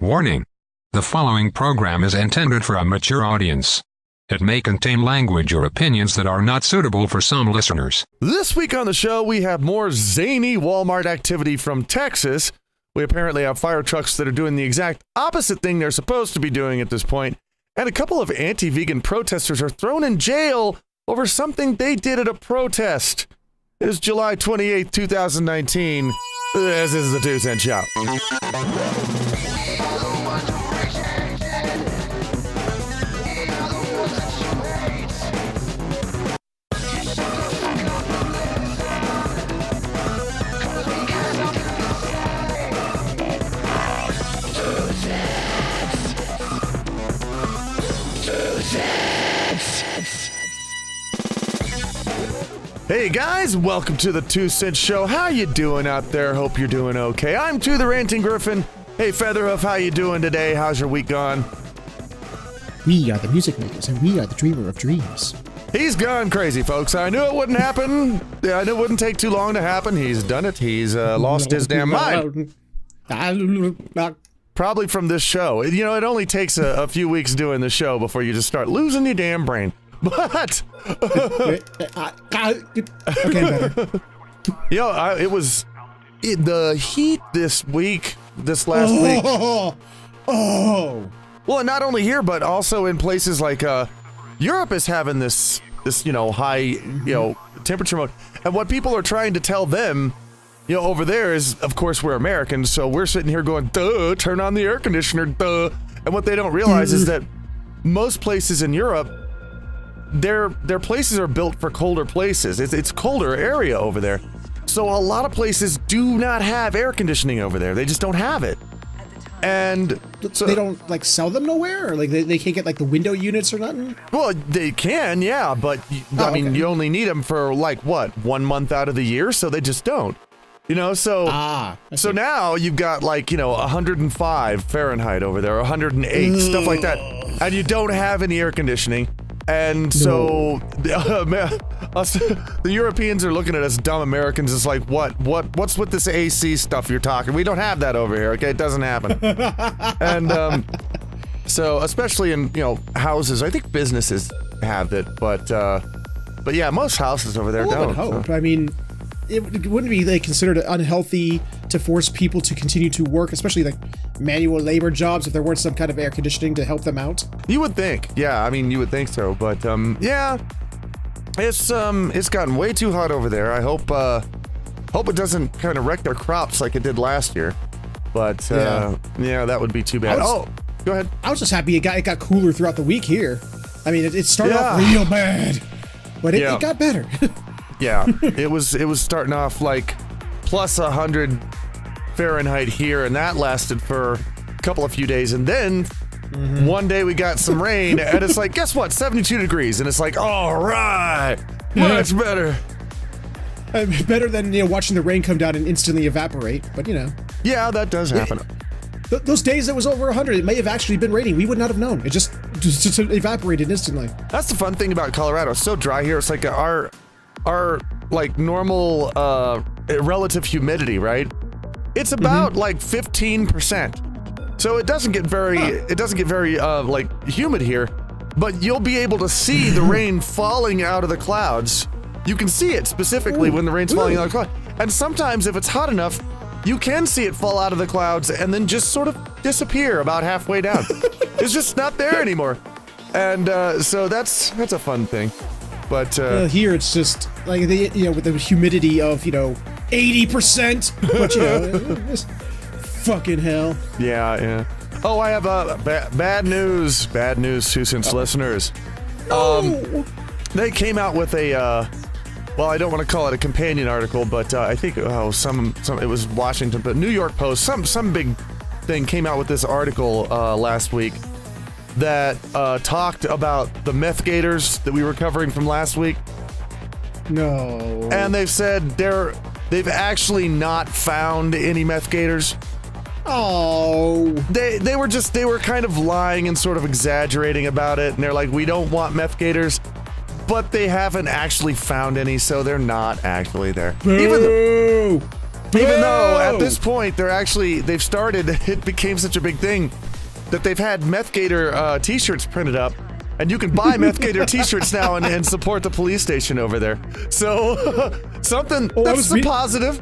Warning: the following program is intended for a mature audience. It may contain language or opinions that are not suitable for some listeners. This week on the show, we have more zany Walmart activity from Texas. We apparently have fire trucks that are doing the exact opposite thing they're supposed to be doing at this point. And a couple of anti-vegan protesters are thrown in jail over something they did at a protest. It is July 28th, 2019. This is the 2 Cent Show. Hey guys, welcome to the 2 Cent Show. How you doing out there? Hope you're doing okay. I'm 2 the Ranting Gryphon. Hey Featherhoof, how you doing today? How's your week gone? We are the music makers, and we are the dreamer of dreams. He's gone crazy, folks. I knew it wouldn't happen. I knew it wouldn't take too long to happen. He's done it. He's lost his damn mind. Probably from this show. You know, it only takes a few weeks doing the show before you just start losing your damn brain. But Okay, better. You know, it was the heat this last week. Oh. Well, not only here, but also in places like Europe is having this high temperature mode. And what people are trying to tell them, over there is, of course, we're Americans, so we're sitting here going, duh, turn on the air conditioner, duh. And what they don't realize is that most places in Europe, their places are built for colder places. It's colder area over there. So a lot of places do not have air conditioning over there. They just don't have it. And so they don't sell them nowhere, or they can't get the window units or nothing. Well, they can, yeah, but I mean, you only need them for 1 month out of the year, so they just don't. So now you've got 105 Fahrenheit over there, 108, stuff like that, and you don't have any air conditioning. And so the Europeans are looking at us dumb Americans. It's like, what's with this AC stuff you're talking? We don't have that over here, okay? It doesn't happen. And so especially in houses, I think businesses have it, but yeah, most houses over there don't. I would hope. I mean, it wouldn't be considered unhealthy to force people to continue to work, especially manual labor jobs, if there weren't some kind of air conditioning to help them out. You would think, yeah. I mean, you would think so, but yeah, it's gotten way too hot over there. I hope it doesn't kind of wreck their crops like it did last year. But yeah, that would be too bad. Go ahead. I was just happy it got cooler throughout the week here. I mean, it started off real bad, but it got better. Yeah, it was starting off plus 100 Fahrenheit here, and that lasted for a few days, and then one day we got some rain, and it's guess what, 72 degrees, and it's all right, much better. Better than watching the rain come down and instantly evaporate, but yeah, that does happen. Those days it was over 100, it may have actually been raining. We would not have known. It just evaporated instantly. That's the fun thing about Colorado. It's so dry here. It's our normal relative humidity, right? It's about 15%. So it doesn't get very humid here, but you'll be able to see the rain falling out of the clouds. You can see it specifically when the rain's falling out of the clouds. And sometimes if it's hot enough, you can see it fall out of the clouds and then just sort of disappear about halfway down. It's just not there anymore. And so that's a fun thing. But here it's just with the humidity of 80%, but it's fucking hell. Yeah. Oh, I have bad news, 2 Cents listeners. They came out with a well, I don't want to call it a companion article, but I think it was Washington, but New York Post, some big thing came out with this article last week that talked about the meth gators that we were covering from last week. No. And they've said they've actually not found any meth gators. Oh. They were kind of lying and sort of exaggerating about it, and they're like, we don't want meth gators, but they haven't actually found any, so they're not actually there. Boo! Even though at this point they've started, it became such a big thing that they've had Meth Gator t-shirts printed up, and you can buy Meth Gator t-shirts now and support the police station over there. So something that's a positive.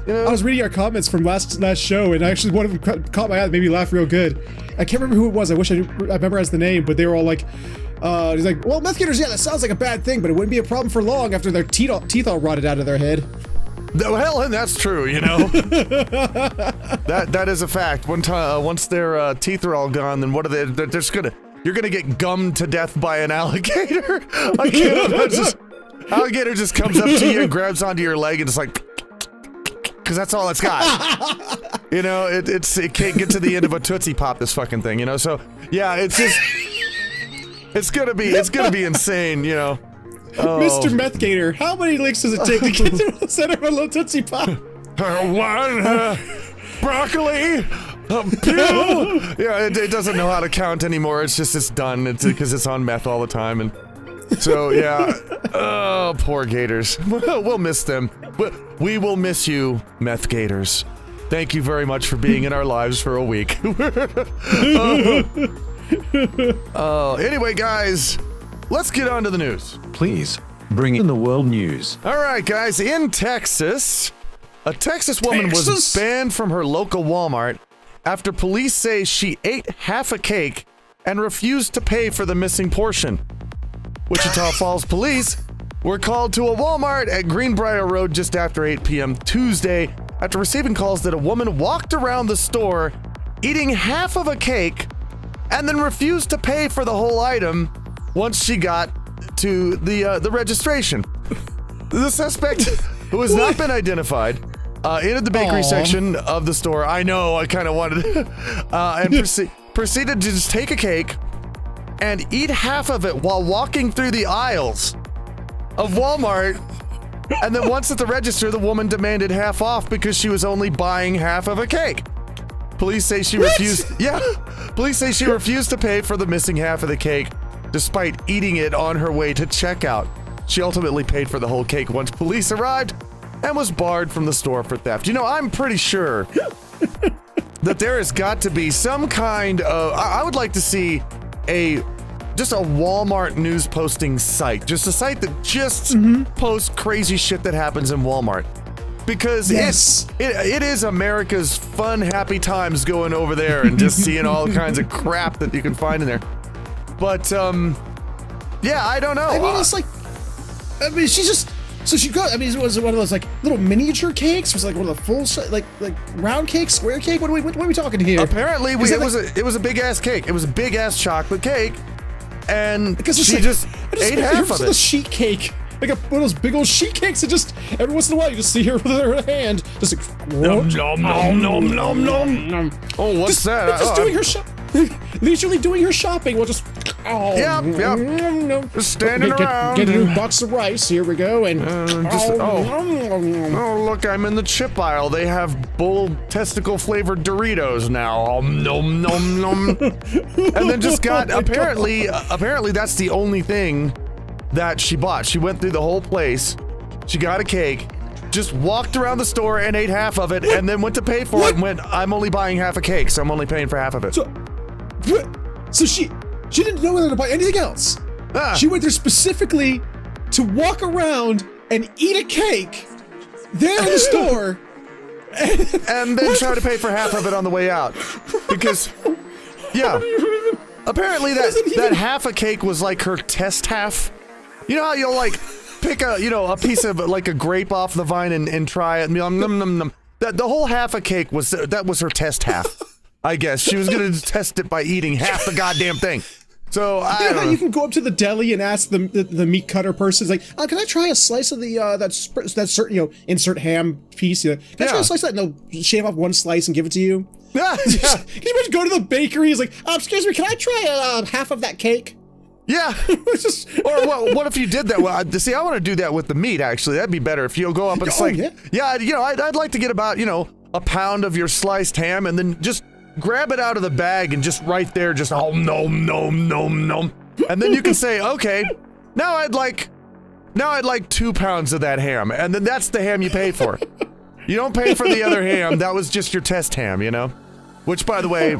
You know? I was reading our comments from last show, and actually one of them caught my eye, made me laugh real good. I can't remember who it was. I wish I memorized the name, but they were all like, he's like, well, meth gators, yeah, that sounds like a bad thing, but it wouldn't be a problem for long after their teeth all rotted out of their head. Well, and that's true, you know. that is a fact. Once their teeth are all gone, then what are they? They're just you're gonna get gummed to death by an alligator. I can't imagine. Alligator just comes up to you and grabs onto your leg and just like, because that's all it's got. You know, it can't get to the end of a Tootsie Pop, this fucking thing, you know. So yeah, it's gonna be insane, you know. Oh. Mr. Meth Gator, how many licks does it take to get to the center of a little Tootsie Pop? One, broccoli, pew. Yeah, it doesn't know how to count anymore. It's done. It's because it's on meth all the time, and so yeah. Oh, poor gators. We'll miss them. We will miss you, Meth Gators. Thank you very much for being in our lives for a week. Anyway, guys, let's get on to the news. Please, bring in the world news. All right, guys, in Texas, a Texas woman was banned from her local Walmart after police say she ate half a cake and refused to pay for the missing portion. Wichita Falls police were called to a Walmart at Greenbrier Road just after 8 p.m. Tuesday after receiving calls that a woman walked around the store eating half of a cake and then refused to pay for the whole item once she got to the registration. The suspect, who has not been identified, entered the bakery section of the store. I know, I kind of wanted and proceeded to just take a cake and eat half of it while walking through the aisles of Walmart. And then once at the register, the woman demanded half off because she was only buying half of a cake. Police say she refused. Yeah, police say she refused to pay for the missing half of the cake, despite eating it on her way to checkout. She ultimately paid for the whole cake once police arrived and was barred from the store for theft. You know, I'm pretty sure that there has got to be some kind of. I would like to see just a Walmart news posting site, just a site that just posts crazy shit that happens in Walmart. Because it is America's fun, happy times going over there and just seeing all kinds of crap that you can find in there. But, yeah, I don't know. I mean, it's like, she's just, so she got, was it one of those, like, little miniature cakes? Was it like one of the full, like round cake, square cake? What are we talking here? Apparently, it was a big-ass cake. It was a big-ass chocolate cake. And she just ate half of it. It's a sheet cake. Like one of those big old sheet cakes, and just every once in a while you just see her with her hand, just like nom nom nom nom nom nom. Oh, what's that? Just doing her leisurely doing her shopping. We'll just just standing around. Get a new box of rice. Here we go, and look, I'm in the chip aisle. They have bull testicle flavored Doritos now. Nom nom nom. And then just got apparently that's the only thing that she bought. She went through the whole place. She got a cake, just walked around the store and ate half of it, and then went to pay for it and went, I'm only buying half a cake, so I'm only paying for half of it. So she didn't know whether to buy anything else. She went there specifically to walk around and eat a cake there in the store. And then try to pay for half of it on the way out. Because, yeah, apparently that half a cake was like her test half. You know how you'll like pick a piece of like a grape off the vine and try it. Nom, nom, nom. The whole half a cake was her test half. I guess she was gonna test it by eating half the goddamn thing. So I don't know. You can go up to the deli and ask the meat cutter person, like, can I try a slice of the that certain insert ham piece? Can I try a slice of that? And they'll shave off one slice and give it to you. Yeah. Can you imagine go to the bakery? He's like, excuse me, can I try half of that cake? Yeah. Or what if you did that? Well, see, I want to do that with the meat, actually. That'd be better if you'll go up and I'd like to get about, a pound of your sliced ham and then just grab it out of the bag and just right there, just nom, nom, nom, nom. And then you can say, okay, now I'd like 2 pounds of that ham. And then that's the ham you paid for. You don't pay for the other ham. That was just your test ham, you know? Which, by the way,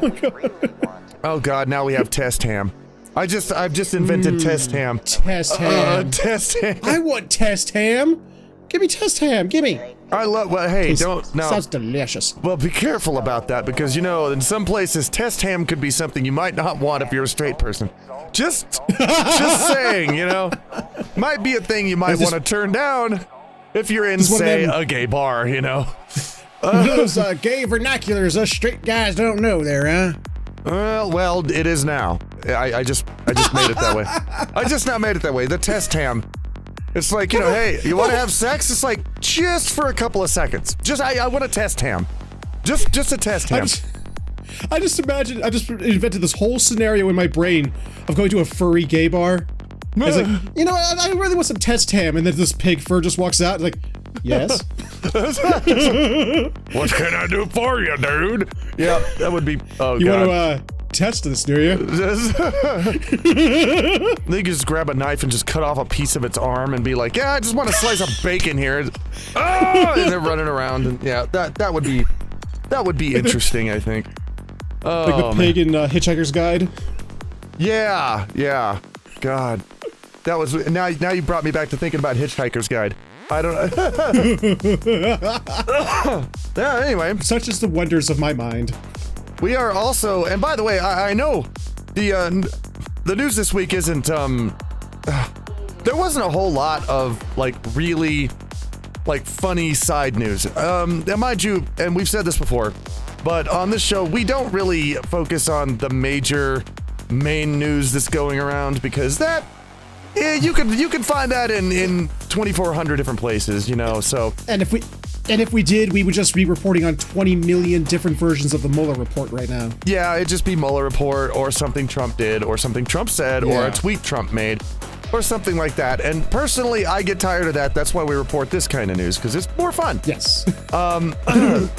oh God, now we have test ham. I've just invented test ham. Test ham. Test ham. I want test ham. Give me test ham. Give me. I love. Well, hey, don't. No. Sounds delicious. Well, be careful about that because you know, in some places, test ham could be something you might not want if you're a straight person. Just saying, you know, might be a thing you might want to turn down if you're in, say, a gay bar, you know. Those gay vernaculars us straight guys don't know there, huh? Well, it is now. I just made it that way. I just now made it that way. The test ham. It's like, you know, hey, you want to have sex? It's like, just for a couple of seconds. I want to test ham. Just a test ham. I just invented this whole scenario in my brain of going to a furry gay bar. It's like, you know, I really want some test ham, and then this pig fur just walks out, like, yes? What can I do for you, dude? Yeah, that would be, oh, you God. Want to, test this, do you? They just grab a knife and just cut off a piece of its arm and be like, yeah, I just want a slice of bacon here. Oh! And they're running around, and yeah, that would be interesting, I think. Oh, like the pig in Hitchhiker's Guide? Yeah, God. That was, now you brought me back to thinking about Hitchhiker's Guide. I don't yeah, anyway. Such is the wonders of my mind. We are also, and by the way, I know the news this week isn't, there wasn't a whole lot of, like, really, like, funny side news. And mind you, and we've said this before, but on this show, we don't really focus on the main news that's going around because that, you can find that in 2,400 different places, you know, so. And if we did, we would just be reporting on 20 million different versions of the Mueller report right now. Yeah, it'd just be Mueller report or something Trump did or something Trump said or a tweet Trump made or something like that. And personally, I get tired of that. That's why we report this kind of news because it's more fun. Yes.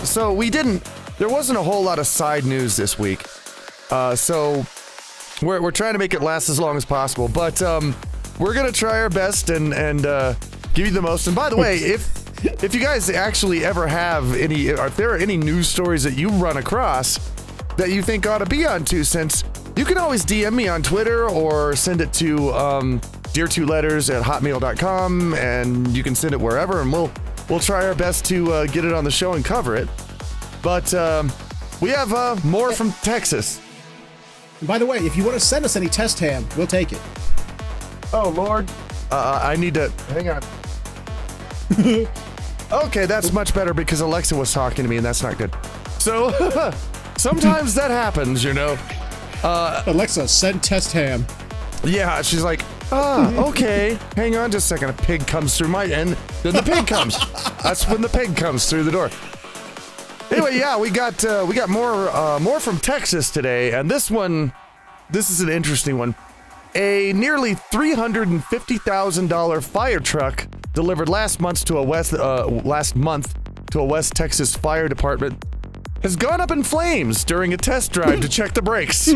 So there wasn't a whole lot of side news this week. So we're trying to make it last as long as possible, but we're gonna try our best and give you the most. And by the way, if you guys actually ever have any, if there are any news stories that you run across that you think ought to be on 2 Cents, you can always DM me on Twitter or send it to Dr2 Letters at hotmail.com, and you can send it wherever, and we'll try our best to get it on the show and cover it. But we have more from Texas. And by the way, if you want to send us any test ham, we'll take it. Oh, Lord. I need to... Hang on. Okay, that's much better because Alexa was talking to me, and that's not good. So, sometimes that happens, you know. Alexa, send test ham. Yeah, she's like, okay. Hang on just a second. A pig comes through my end. Then the pig comes. That's when the pig comes through the door. Anyway, yeah, we got more from Texas today, and this is an interesting one. A nearly $350,000 fire truck delivered last month to a West Texas fire department has gone up in flames during a test drive to check the brakes.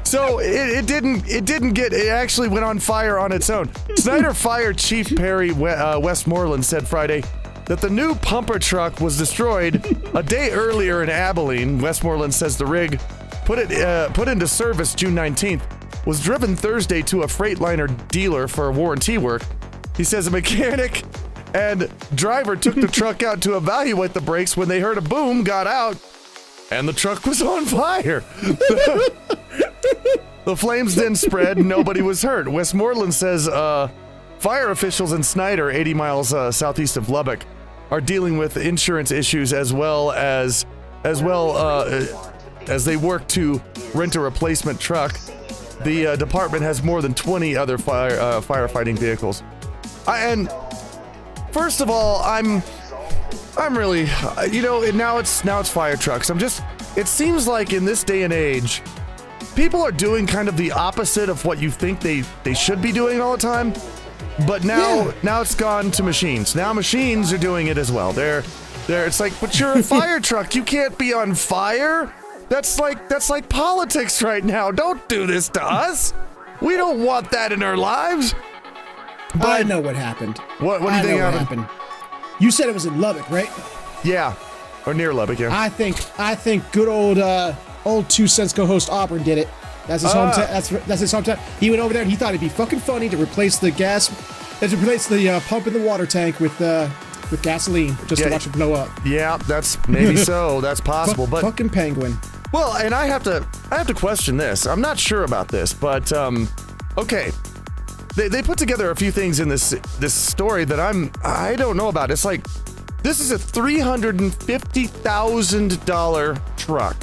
So it actually went on fire on its own. Snyder Fire Chief Perry Westmoreland said Friday that the new pumper truck was destroyed a day earlier in Abilene. Westmoreland says the rig, put into service June 19th, was driven Thursday to a Freightliner dealer for warranty work. He says a mechanic and driver took the truck out to evaluate the brakes when they heard a boom, got out, and the truck was on fire. The flames then spread, nobody was hurt. Westmoreland says fire officials in Snyder, 80 miles southeast of Lubbock, are dealing with insurance issues as well as they work to rent a replacement truck. The department has more than 20 other firefighting vehicles. And first of all, I'm really, you know, now it's fire trucks. It seems like in this day and age, people are doing kind of the opposite of what you think they should be doing all the time. But now it's gone to machines. Now machines are doing it as well. It's like, but you're a fire truck. You can't be on fire. That's like politics right now. Don't do this to us. We don't want that in our lives. I know what happened. What do you think happened? You said it was in Lubbock, right? Yeah, or near Lubbock. Yeah. I think good old 2 Cents co-host Auburn did it. That's his hometown. That's his hometown. He went over there and he thought it'd be fucking funny to replace the pump in the water tank with gasoline just to watch it blow up. Yeah, that's maybe so. That's possible. But fucking penguin. Well, and I have to question this. I'm not sure about this, but okay. They put together a few things in this story that I don't know about. It's like this is a $350,000 truck.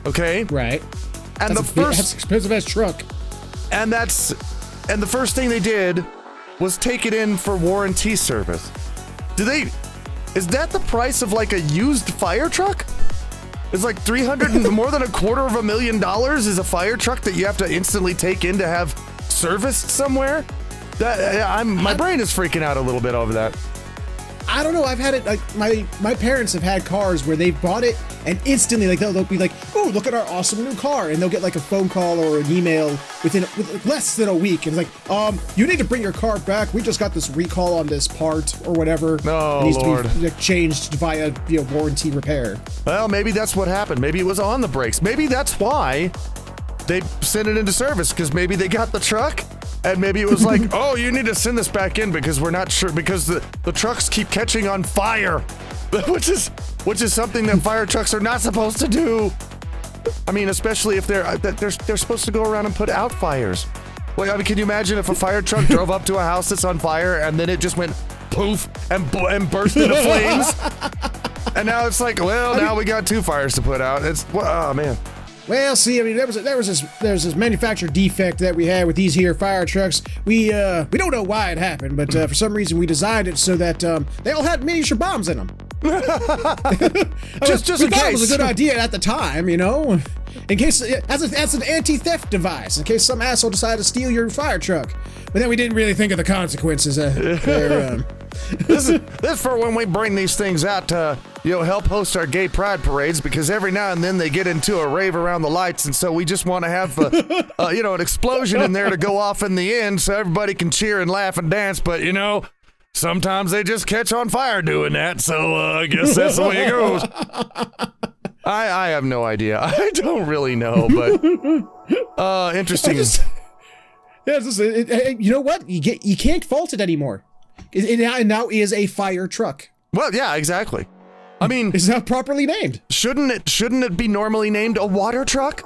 Okay? Right. And that's expensive ass truck. And the first thing they did was take it in for warranty service. Is that the price of like a used fire truck? It's like more than $250,000 is a fire truck that you have to instantly take in to have serviced somewhere. My brain is freaking out a little bit over that. I don't know. I've had it like my parents have had cars where they've bought it and instantly like they'll be like, "Oh, look at our awesome new car," and they'll get like a phone call or an email with less than a week, and it's like, you need to bring your car back. We just got this recall on this part or whatever. Oh, it needs Lord. to be changed via warranty repair. Well, maybe that's what happened. Maybe it was on the brakes. Maybe that's why they sent it into service, because maybe they got the truck. And maybe it was like, oh, you need to send this back in because we're not sure, because the trucks keep catching on fire, which is something that fire trucks are not supposed to do. I mean, especially if they're supposed to go around and put out fires. Well, I mean, can you imagine if a fire truck drove up to a house that's on fire and then it just went poof and burst into flames? And now it's like, well, now we got 2 fires to put out. Oh man. Well, see, I mean, there was this manufacturer defect that we had with these here fire trucks. We don't know why it happened, but for some reason we designed it so that they all had miniature bombs in them. just in case. It was a good idea at the time, you know, in case as an anti-theft device, in case some asshole decided to steal your fire truck. But then we didn't really think of the consequences. This is for when we bring these things out to help host our gay pride parades, because every now and then they get into a rave around the lights, and so we just want to have an explosion in there to go off in the end so everybody can cheer and laugh and dance. But sometimes they just catch on fire doing that, so I guess that's the way it goes. I have no idea. I don't really know, but interesting. You know what? You can't fault it anymore. It now is a fire truck. Well, yeah, exactly. I mean, it's not properly named. Shouldn't it be normally named a water truck?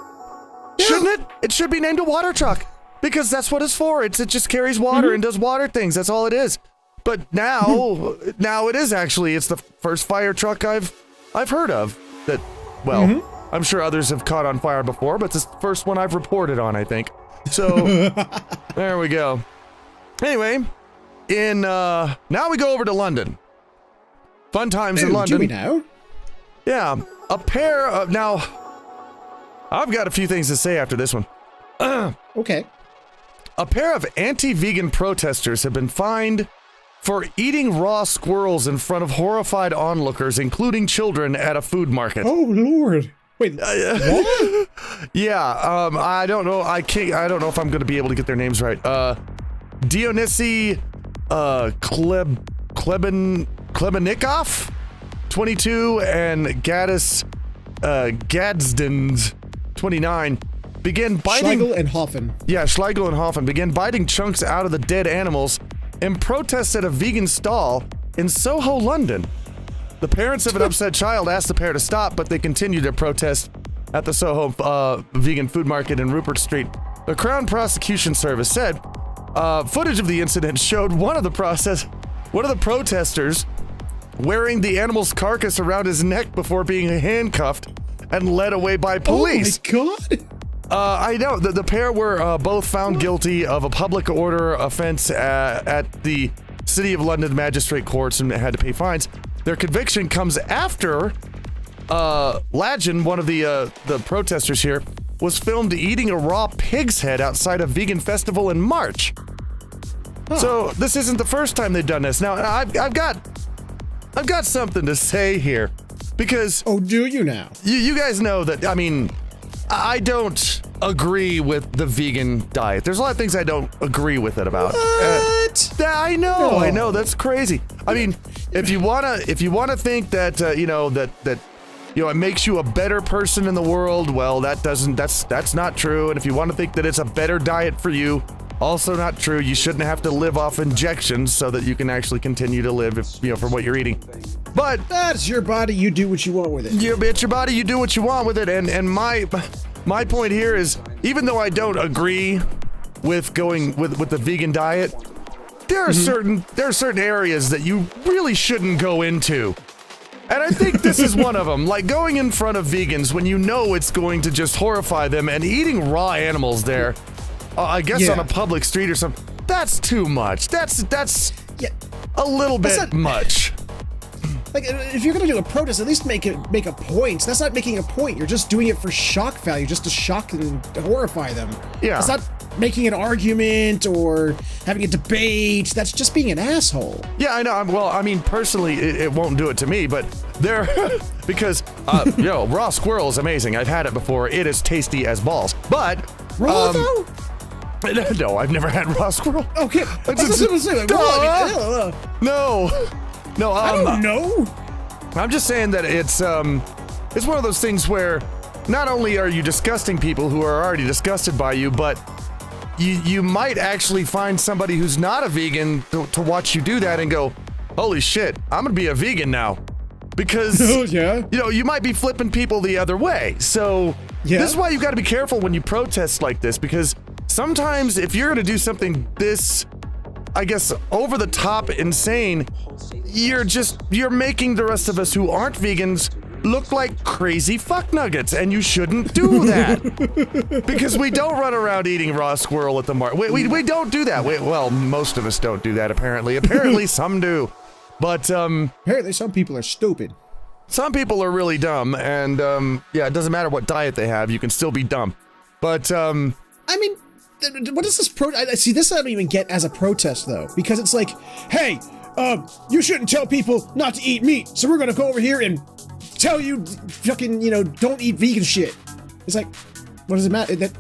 Yeah. Shouldn't it? It should be named a water truck, because that's what it's for. It just carries water and does water things. That's all it is. But now it is actually. It's the first fire truck I've heard of that. Well, I'm sure others have caught on fire before, but it's the first one I've reported on, I think. So there we go. Anyway, now we go over to London. Fun times in London. Do we know? Yeah, now I've got a few things to say after this one. Okay. A pair of anti-vegan protesters have been fined for eating raw squirrels in front of horrified onlookers, including children, at a food market. Oh Lord! Wait, what? Yeah, I don't know. I don't know if I'm going to be able to get their names right. Dionysi Klebenikov, 22, and Gaddis Gadsden, 29, began biting. Schlegel and Hoffen. Yeah, Schlegel and Hoffen began biting chunks out of the dead animals in protest at a vegan stall in Soho, London. The parents of an upset child asked the pair to stop, but they continued their protest at the Soho vegan food market in Rupert Street. The Crown Prosecution Service said footage of the incident showed one of the protesters wearing the animal's carcass around his neck before being handcuffed and led away by police. Oh my God! I know. The pair were both found guilty of a public order offense at the City of London Magistrate Courts and had to pay fines. Their conviction comes after Lajan, one of the protesters here, was filmed eating a raw pig's head outside a vegan festival in March. Huh. So this isn't the first time they've done this. Now I've got something to say here, because do you now? You guys know that, I mean, I don't agree with the vegan diet. There's a lot of things I don't agree with it about. What? not. I know. That's crazy. I mean, if you wanna think that it makes you a better person in the world, well, that's not true. And if you want to think that it's a better diet for you, also not true. You shouldn't have to live off injections so that you can actually continue to live for what you're eating. But that's your body. You do what you want with it. It's your body. You do what you want with it. And my point here is, even though I don't agree with going with the vegan diet, there are certain areas that you really shouldn't go into. And I think this is one of them. Like going in front of vegans when you know it's going to just horrify them, and eating raw animals there, I guess on a public street or something. That's too much. That's a little bit much. Like, if you're gonna do a protest, at least make a point. That's not making a point. You're just doing it for shock value, just to shock and horrify them. Yeah. It's not making an argument or having a debate. That's just being an asshole. Yeah, I know. Well, I mean, personally, it won't do it to me, but because raw squirrel is amazing. I've had it before. It is tasty as balls. But raw though? No, I've never had raw squirrel. Okay. I was gonna say, like, No, I don't know. I'm just saying that it's one of those things where not only are you disgusting people who are already disgusted by you, but you might actually find somebody who's not a vegan to watch you do that and go, holy shit, I'm gonna be a vegan now. Because, you might be flipping people the other way. So this is why you gotta be careful when you protest like this, because sometimes if you're gonna do something this, I guess, over the top insane, you're making the rest of us who aren't vegans look like crazy fuck nuggets, and you shouldn't do that. Because we don't run around eating raw squirrel at the market. We don't do that. Well, most of us don't do that, apparently. Apparently some do. But apparently some people are stupid. Some people are really dumb, and it doesn't matter what diet they have, you can still be dumb. But I mean, what is this see, this I don't even get as a protest though, because it's like, hey, you shouldn't tell people not to eat meat, so we're gonna go over here and tell you fucking, don't eat vegan shit. It's like, what does it matter? That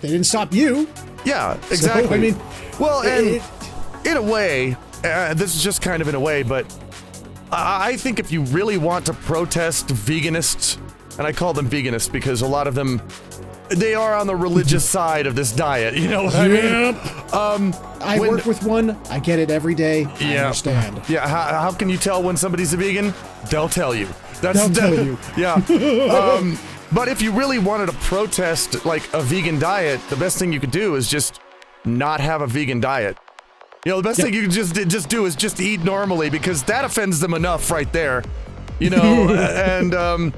they didn't stop you. Yeah, exactly. So, I mean, well, and in a way, this is just kind of in a way, but I think if you really want to protest veganists, and I call them veganists because a lot of them, they are on the religious side of this diet, you know what I mean? I work with one, I get it every day, I understand. Yeah, how can you tell when somebody's a vegan? They'll tell you. They'll tell you. Yeah. But if you really wanted to protest, like, a vegan diet, the best thing you could do is just not have a vegan diet. The best thing you can just do is just eat normally, because that offends them enough right there. And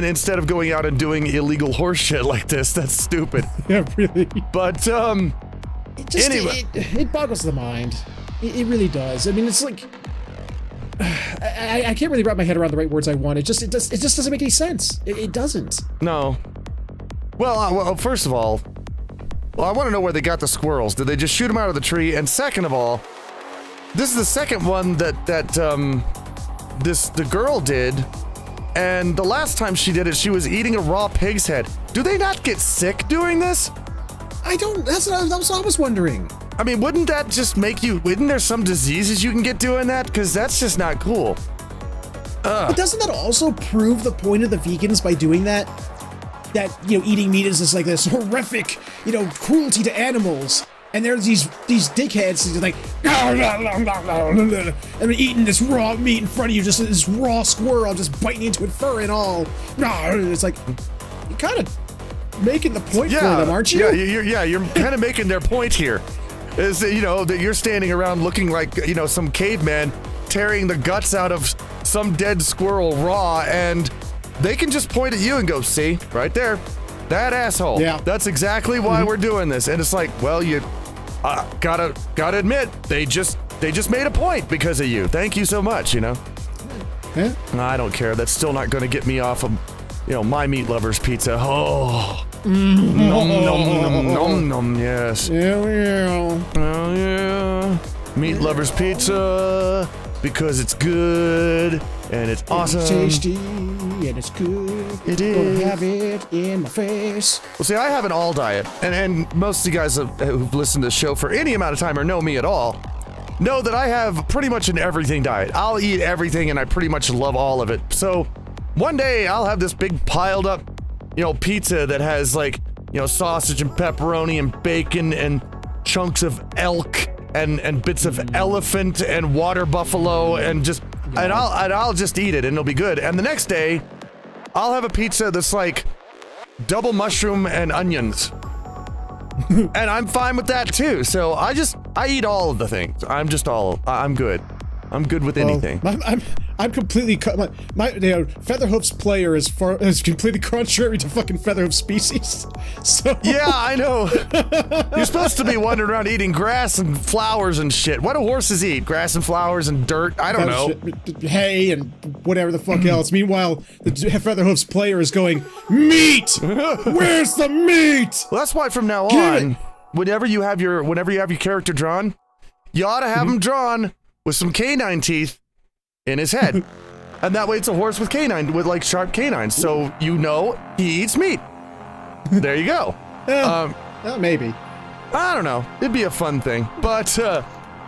instead of going out and doing illegal horse shit like this, that's stupid. Yeah, really. But, anyway. It boggles the mind. It really does. I mean, it's like, I can't really wrap my head around the right words I want. It just doesn't make any sense. It doesn't. No. Well, first of all, I want to know where they got the squirrels. Did they just shoot them out of the tree? And second of all, this is the second one that the girl did. And the last time she did it, she was eating a raw pig's head. Do they not get sick doing this? That's what I was wondering. I mean, wouldn't that just make you, wouldn't there some diseases you can get doing that? Because that's just not cool. But doesn't that also prove the point of the vegans by doing that? That, eating meat is just like this horrific, cruelty to animals. And there's these dickheads who's like, and they're eating this raw meat in front of you, just this raw squirrel, just biting into it, fur and all. It's like, you're kind of making the point for them, aren't you? Yeah, you're kind of making their point here. Is that, that you're standing around looking like, some caveman tearing the guts out of some dead squirrel raw, and they can just point at you and go, see, right there, that asshole. Yeah. That's exactly why we're doing this. And it's like, well, you gotta admit, they just made a point because of you. Thank you so much, Yeah. I don't care. That's still not going to get me off of, my meat lover's pizza. Oh. Nom, nom, nom, nom, yes. Yeah. Oh, yeah. Meat lover's pizza, because it's good, and it's awesome. Tasty. and it's good. It is. Gonna have it in my face. Well, see, I have an all diet, and most of you guys who've listened to the show for any amount of time or know me at all know that I have pretty much an everything diet. I'll eat everything, and I pretty much love all of it. So one day I'll have this big piled up, pizza that has like, sausage and pepperoni and bacon and chunks of elk and bits of elephant and water buffalo and just and I'll just eat it and it'll be good. And the next day I'll have a pizza that's like double mushroom and onions. And I'm fine with that too. So I eat all of the things. I'm good. I'm good with anything. I'm completely my Featherhoof's player is completely contrary to fucking Featherhoof species. So yeah, I know. You're supposed to be wandering around eating grass and flowers and shit. What do horses eat? Grass and flowers and dirt? I don't know. Hay and whatever the fuck else. Meanwhile, the Featherhoof's player is going, meat. Where's the meat? Well, that's why from now on, whenever you have your character drawn, you ought to have him drawn with some canine teeth in his head. And that way it's a horse with like sharp canines, so he eats meat. There you go. Maybe. I don't know. It'd be a fun thing. But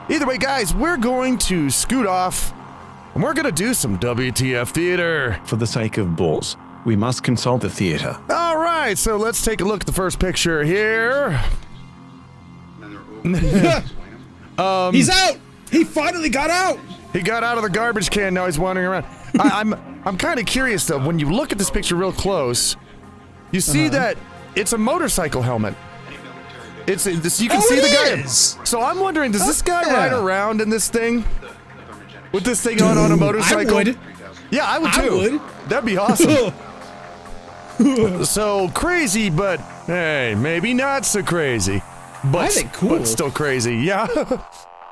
either way, guys, we're going to scoot off and we're going to do some WTF Theater. For the sake of balls, we must consult the theater. All right, so let's take a look at the first picture here. He's out! He finally got out! He got out of the garbage can, now he's wandering around. I'm kind of curious though, when you look at this picture real close, you see that it's a motorcycle helmet. You can see the guy. So I'm wondering, does this guy ride around in this thing? With this thing on a motorcycle? I would. Yeah, I would too. I would. That'd be awesome. So crazy, but hey, maybe not so crazy. But I think cool. But still crazy, yeah.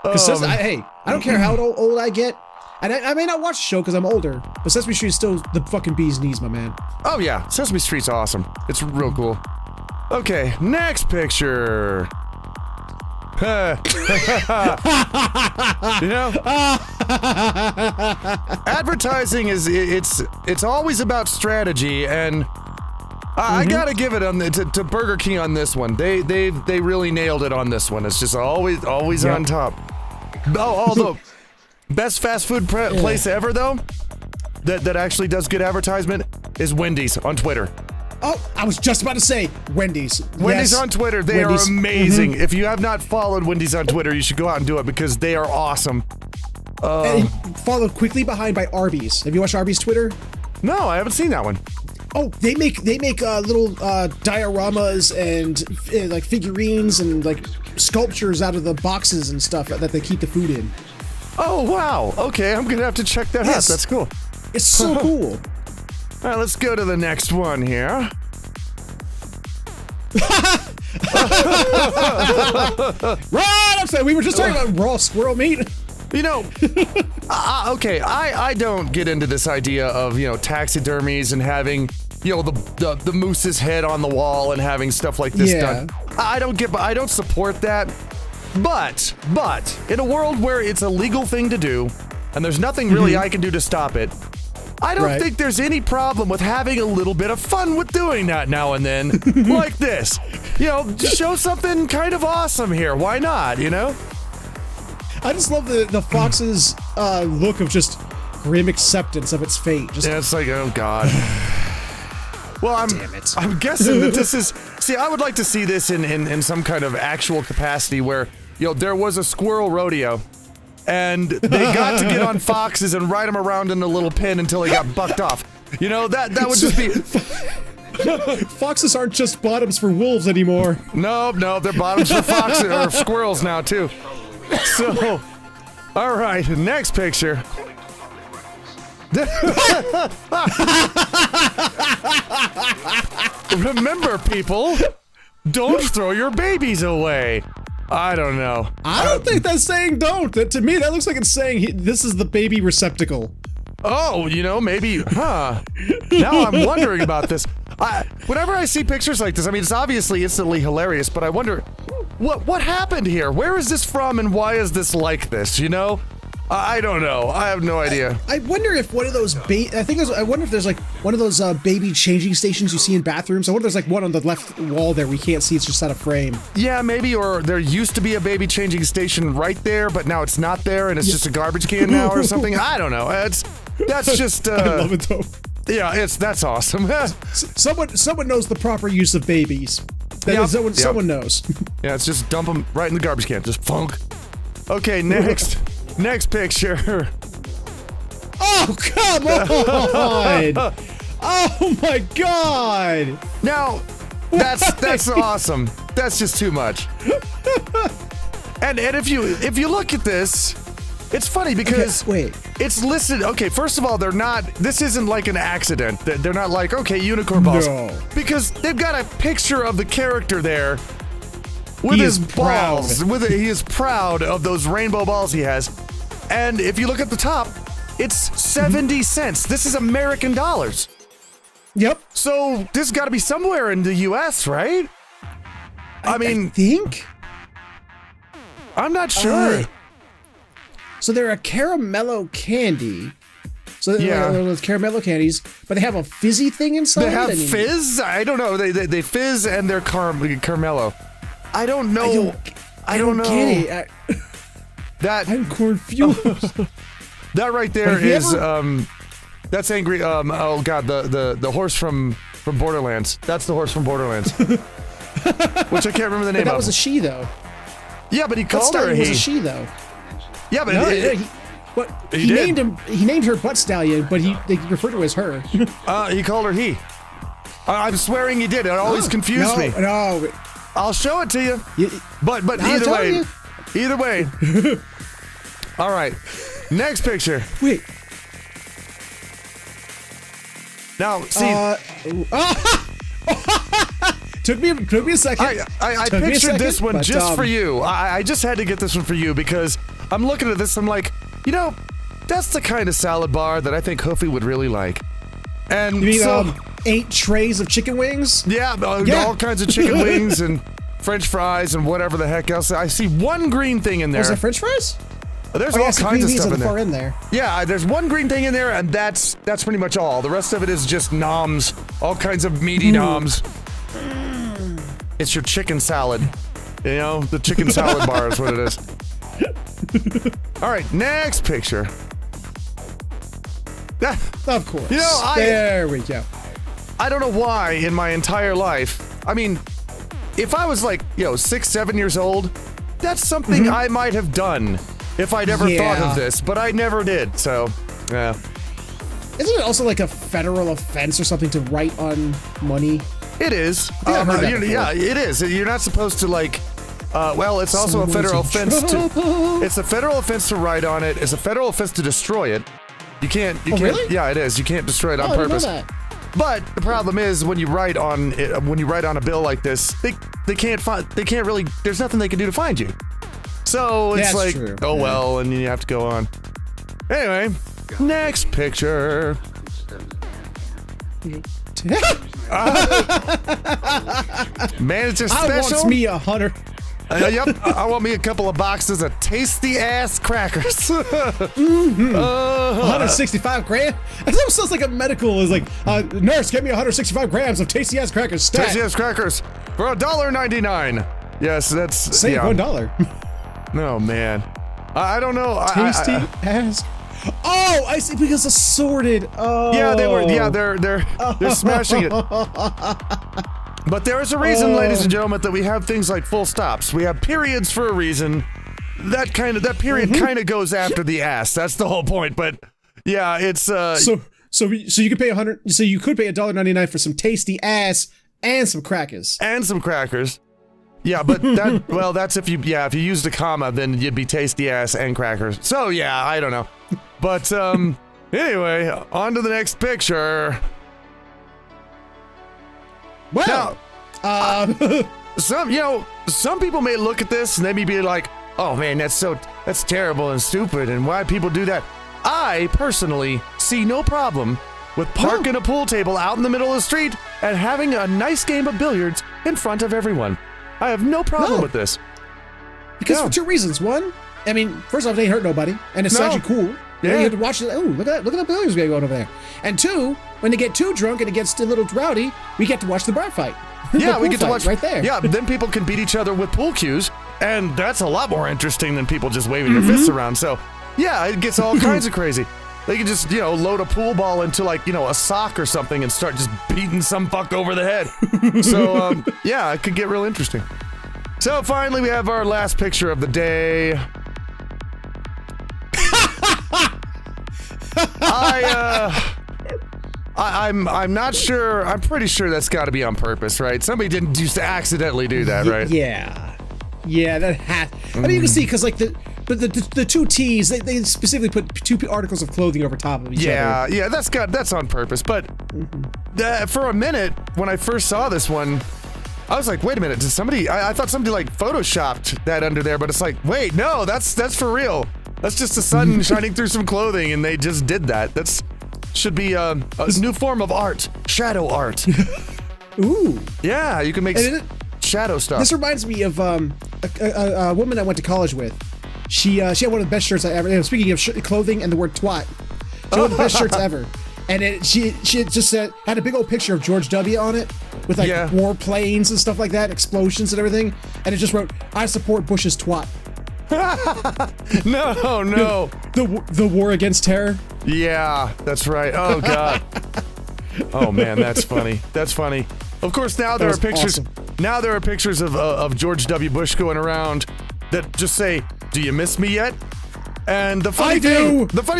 Hey, I don't care how old I get, and I may not watch the show because I'm older, but Sesame Street is still the fucking bee's knees, my man. Oh yeah, Sesame Street's awesome. It's real cool. Okay, next picture. Advertising it's always about strategy, and I gotta give it to Burger King on this one. They really nailed it on this one. It's just always on top. Although best fast food place ever though, that actually does good advertisement is Wendy's on Twitter. Oh, I was just about to say Wendy's. Wendy's on Twitter. They are amazing. If you have not followed Wendy's on Twitter, you should go out and do it because they are awesome. And followed quickly behind by Arby's. Have you watched Arby's Twitter? No, I haven't seen that one. Oh, they make little dioramas and like figurines and like sculptures out of the boxes and stuff that they keep the food in. Oh wow! Okay, I'm gonna have to check that out. That's cool. It's so cool. All right, let's go to the next one here. Right, I'm saying we were just talking about raw squirrel meat. Okay, I don't get into this idea of, taxidermies and having, the moose's head on the wall and having stuff like this done. I don't support that. But, in a world where it's a legal thing to do, and there's nothing really I can do to stop it, I don't think there's any problem with having a little bit of fun with doing that now and then, like this. Show something kind of awesome here. Why not, I just love the fox's look of just grim acceptance of its fate. It's like, oh god. Well, I'm guessing that this is. See, I would like to see this in some kind of actual capacity where there was a squirrel rodeo, and they got to get on foxes and ride them around in a little pen until they got bucked off. That would just be. Foxes aren't just bottoms for wolves anymore. No, they're bottoms for foxes or squirrels now too. So, all right, next picture. Remember, people, don't throw your babies away. I don't know. I don't think that's saying don't. To me, that looks like it's saying this is the baby receptacle. Oh, maybe, huh? Now I'm wondering about this. Whenever I see pictures like this, it's obviously instantly hilarious, but I wonder, what happened here? Where is this from and why is this like this, I don't know. I have no idea. I wonder if one of those I wonder if there's like one of those baby changing stations you see in bathrooms. I wonder if there's like one on the left wall there we can't see. It's just out of frame. Yeah, maybe. Or there used to be a baby changing station right there, but now it's not there, and it's just a garbage can now or something. I don't know. That's just. I love it though. Yeah, that's awesome. Someone knows the proper use of babies. Someone knows. Yeah, it's just dump them right in the garbage can. Just funk. Okay, next picture. Oh, come on! Oh my God! Now, that's awesome. That's just too much. And if you look at this, it's funny because it's listed. Okay, first of all, they're not. This isn't like an accident. They're not like unicorn balls. No. Because they've got a picture of the character there with his balls. He is proud of those rainbow balls he has. And if you look at the top, it's 70 cents. This is American dollars. Yep. So this has got to be somewhere in the U.S., right? I think. I'm not sure. So they're a caramello candy. So they're those caramello candies, but they have a fizzy thing inside. They have fizz? I don't know. They fizz and they're caramello. I don't know. I don't know. Get it. I'm confused. That right there is that's angry. Oh God, the horse from Borderlands. That's the horse from Borderlands. Which I can't remember the name of. That was a she though. Yeah, but he called her a he. Was a she though. Yeah, but he named her butt stallion, but they referred to her as her. He called her he. I'm swearing he did. It always confused me. No. I'll show it to you. But either way. All right. Next picture. Wait. Now, see. Took me a second. I pictured this one just for you. I just had to get this one for you because I'm looking at this. I'm like, that's the kind of salad bar that I think Hoofy would really like. And you mean 8 trays of chicken wings? Yeah, all kinds of chicken wings and French fries and whatever the heck else. I see one green thing in there. Was there French fries? There's all kinds of stuff in there. Yeah, there's one green thing in there, and that's pretty much all. The rest of it is just noms, all kinds of meaty noms. It's your chicken salad. The chicken salad bar is what it is. All right, next picture. Of course. There we go. I don't know why in my entire life. I mean, if I was like, 6, 7 years old, that's something I might have done if I'd ever thought of this, but I never did. So, yeah. Isn't it also like a federal offense or something to write on money? It is. Yeah, it is. You're not supposed to it's also a federal offense to. It's a federal offense to write on it. It's a federal offense to destroy it. You can't. Really? Yeah, it is. You can't destroy it on purpose. I didn't know that. But the problem is when you write on a bill like this, they can't really. There's nothing they can do to find you. So it's true. Well, and you have to go on. Anyway, next picture. Manager special. I want me 100. Yep, I want me a couple of boxes of tasty ass crackers. 165 grams. That almost sounds like a medical. Is like, nurse, get me 165 grams of tasty ass crackers. Stat. Tasty ass crackers for $1.99. Yes, that's save $1. No man, I don't know. Tasty ass. Oh, I see, because assorted. Oh, yeah, they were. Yeah, they're smashing it. But there is a reason, ladies and gentlemen, that we have things like full stops. We have periods for a reason. That period kind of goes after the ass. That's the whole point. But yeah, it's So you could pay $1.99 for some tasty ass and some crackers. Yeah, but that's if you used a comma, then you'd be tasty ass and crackers. So yeah, I don't know. But anyway, on to the next picture. Well, some people may look at this and they may be like, "Oh man, that's terrible and stupid, and why people do that?" I personally see no problem with parking a pool table out in the middle of the street and having a nice game of billiards in front of everyone. I have no problem with this. Because for 2 reasons. One, I mean, first off, they ain't hurt nobody, and it's actually cool. Yeah. You have to watch it. Oh, look at that billiards game going over there. And two, when they get too drunk and it gets a little rowdy, we get to watch the bar fight. Yeah, we get to watch right there. Yeah, then people can beat each other with pool cues, and that's a lot more interesting than people just waving their fists around. So, yeah, it gets all kinds of crazy. They can just, load a pool ball into a sock or something and start just beating some fuck over the head. So, yeah, it could get real interesting. So finally, we have our last picture of the day. I'm not sure. I'm pretty sure that's got to be on purpose, right? Somebody didn't just accidentally do that, right? Yeah, that hat. I mean, you can see because the two T's, they specifically put two articles of clothing over top of each other. Yeah, that's on purpose. But for a minute, when I first saw this one, I was like, wait a minute, did somebody? I thought somebody photoshopped that under there, but it's like, wait, no, that's for real. That's just the sun shining through some clothing, and they just did that. Should be a new form of art, shadow art. Ooh. Yeah, you can make shadow stuff. This reminds me of a woman I went to college with. She had one of the best shirts I ever. Speaking of clothing and the word twat, she had one of the best shirts ever. And she just had a big old picture of George W. on it with war planes and stuff like that, explosions and everything. And it just wrote, "I support Bush's twat." No. The war against terror. Yeah, that's right. Oh God. Oh man, that's funny. That's funny. Of course, now there are pictures. Awesome. Now there are pictures of George W. Bush going around that just say, "Do you miss me yet?" And the funny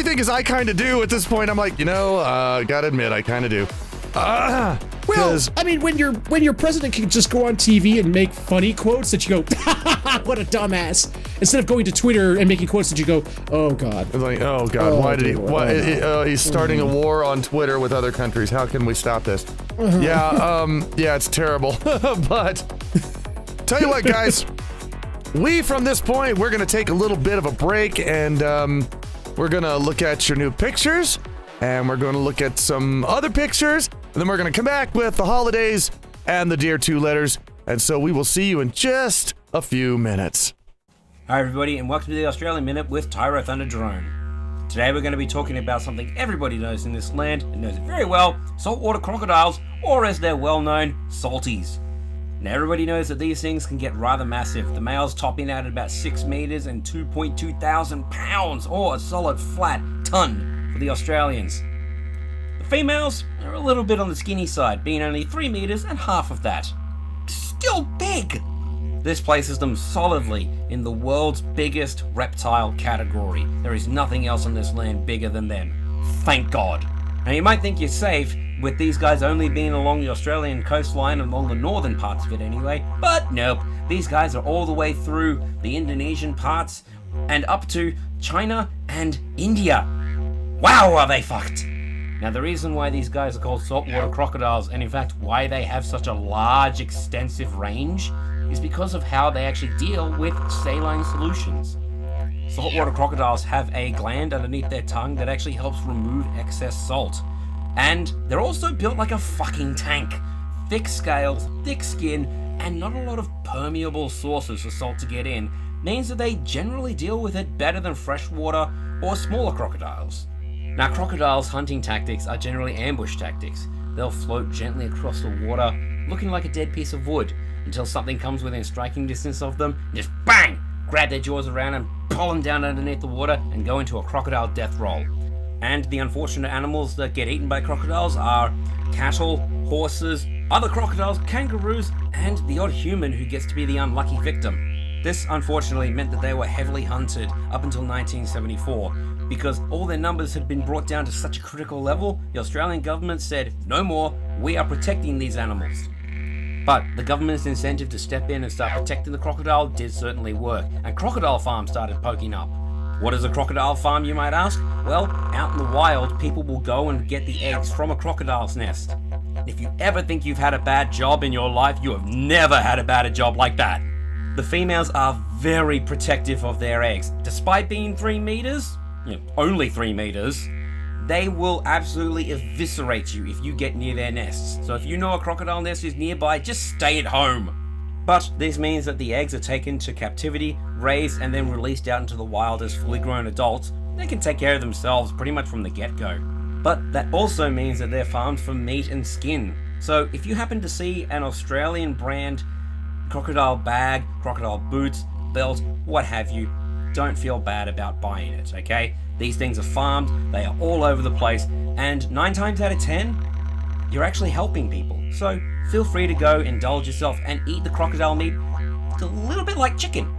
thing is, I kind of do at this point. I'm like, gotta admit, I kind of do. Well, I mean, when your president can just go on TV and make funny quotes that you go, what a dumbass, instead of going to Twitter and making quotes that you go, oh God. It's like, oh God, why did he? He's starting a war on Twitter with other countries. How can we stop this? Yeah, it's terrible. But tell you what, guys, from this point, we're gonna take a little bit of a break, and we're gonna look at your new pictures, and we're gonna look at some other pictures. And then we're going to come back with the holidays and the Dr2 Letters. And so we will see you in just a few minutes. Hi everybody, and welcome to the Australian Minute with Tyro Thunder Drone. Today we're going to be talking about something everybody knows in this land, and knows it very well, saltwater crocodiles, or as they're well known, salties. Now everybody knows that these things can get rather massive, the males topping out at about 6 meters and 2.2 thousand pounds, or a solid flat ton for the Australians. Females are a little bit on the skinny side, being only 3 meters and half of that. Still big! This places them solidly in the world's biggest reptile category. There is nothing else on this land bigger than them. Thank God. Now you might think you're safe, with these guys only being along the Australian coastline and along the northern parts of it anyway, but nope. These guys are all the way through the Indonesian parts and up to China and India. Wow, are they fucked! Now the reason why these guys are called saltwater crocodiles, and in fact why they have such a large extensive range, is because of how they actually deal with saline solutions. Saltwater crocodiles have a gland underneath their tongue that actually helps remove excess salt. And they're also built like a fucking tank. Thick scales, thick skin, and not a lot of permeable sources for salt to get in, means that they generally deal with it better than freshwater or smaller crocodiles. Now, crocodiles' hunting tactics are generally ambush tactics. They'll float gently across the water, looking like a dead piece of wood, until something comes within striking distance of them, and just bang! Grab their jaws around and pull them down underneath the water and go into a crocodile death roll. And the unfortunate animals that get eaten by crocodiles are cattle, horses, other crocodiles, kangaroos, and the odd human who gets to be the unlucky victim. This unfortunately meant that they were heavily hunted up until 1974. Because all their numbers had been brought down to such a critical level, the Australian government said, no more, we are protecting these animals. But the government's incentive to step in and start protecting the crocodile did certainly work, and crocodile farms started poking up. What is a crocodile farm, you might ask? Well, out in the wild, people will go and get the eggs from a crocodile's nest. If you ever think you've had a bad job in your life, you have never had a bad job like that. The females are very protective of their eggs. Despite being 3 meters, only 3 meters, they will absolutely eviscerate you if you get near their nests. So if you know a crocodile nest is nearby, just stay at home. But this means that the eggs are taken to captivity, raised, and then released out into the wild as fully grown adults. They can take care of themselves pretty much from the get-go. But that also means that they're farmed for meat and skin. So if you happen to see an Australian brand crocodile bag, crocodile boots, belt, what have you, don't feel bad about buying it, okay? These things are farmed, they are all over the place, and 9 times out of 10, you're actually helping people. So feel free to go indulge yourself and eat the crocodile meat. It's a little bit like chicken.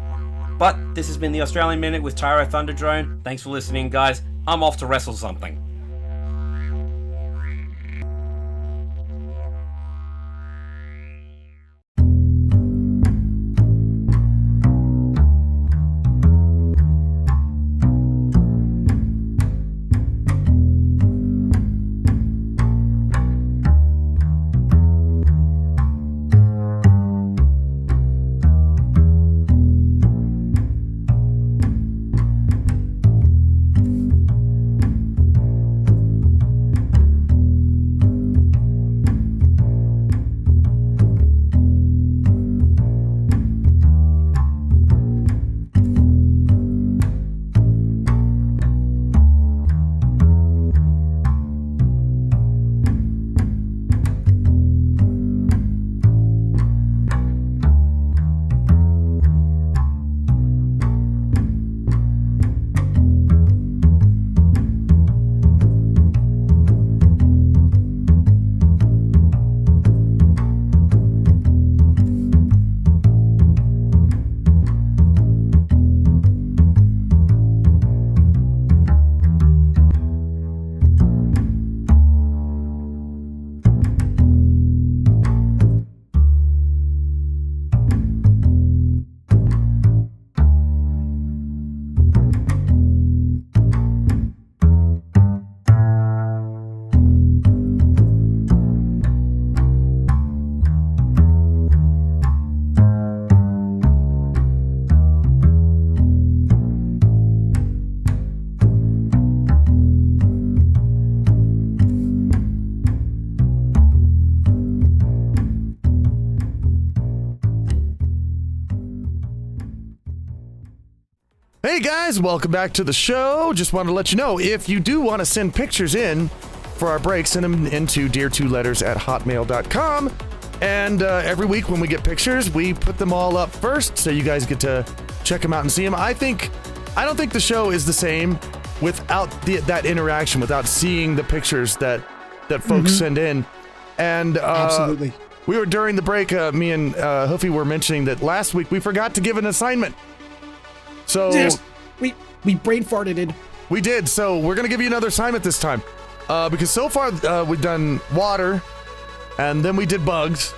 But this has been the Australian Minute with Tyro Thunderdrone. Thanks for listening, guys. I'm off to wrestle something. Hey guys, welcome back to the show. Just wanted to let you know, if you do want to send pictures in for our break, send them into dear2letters@hotmail.com. And every week when we get pictures, we put them all up first, so you guys get to check them out and see them. I don't think the show is the same without that interaction, without seeing the pictures that folks send in. And absolutely, we were during the break. Me and Hoofy were mentioning that last week we forgot to give an assignment. So yes, we brain farted it. We did. So we're gonna give you another assignment this time, because so far we've done water, and then we did bugs,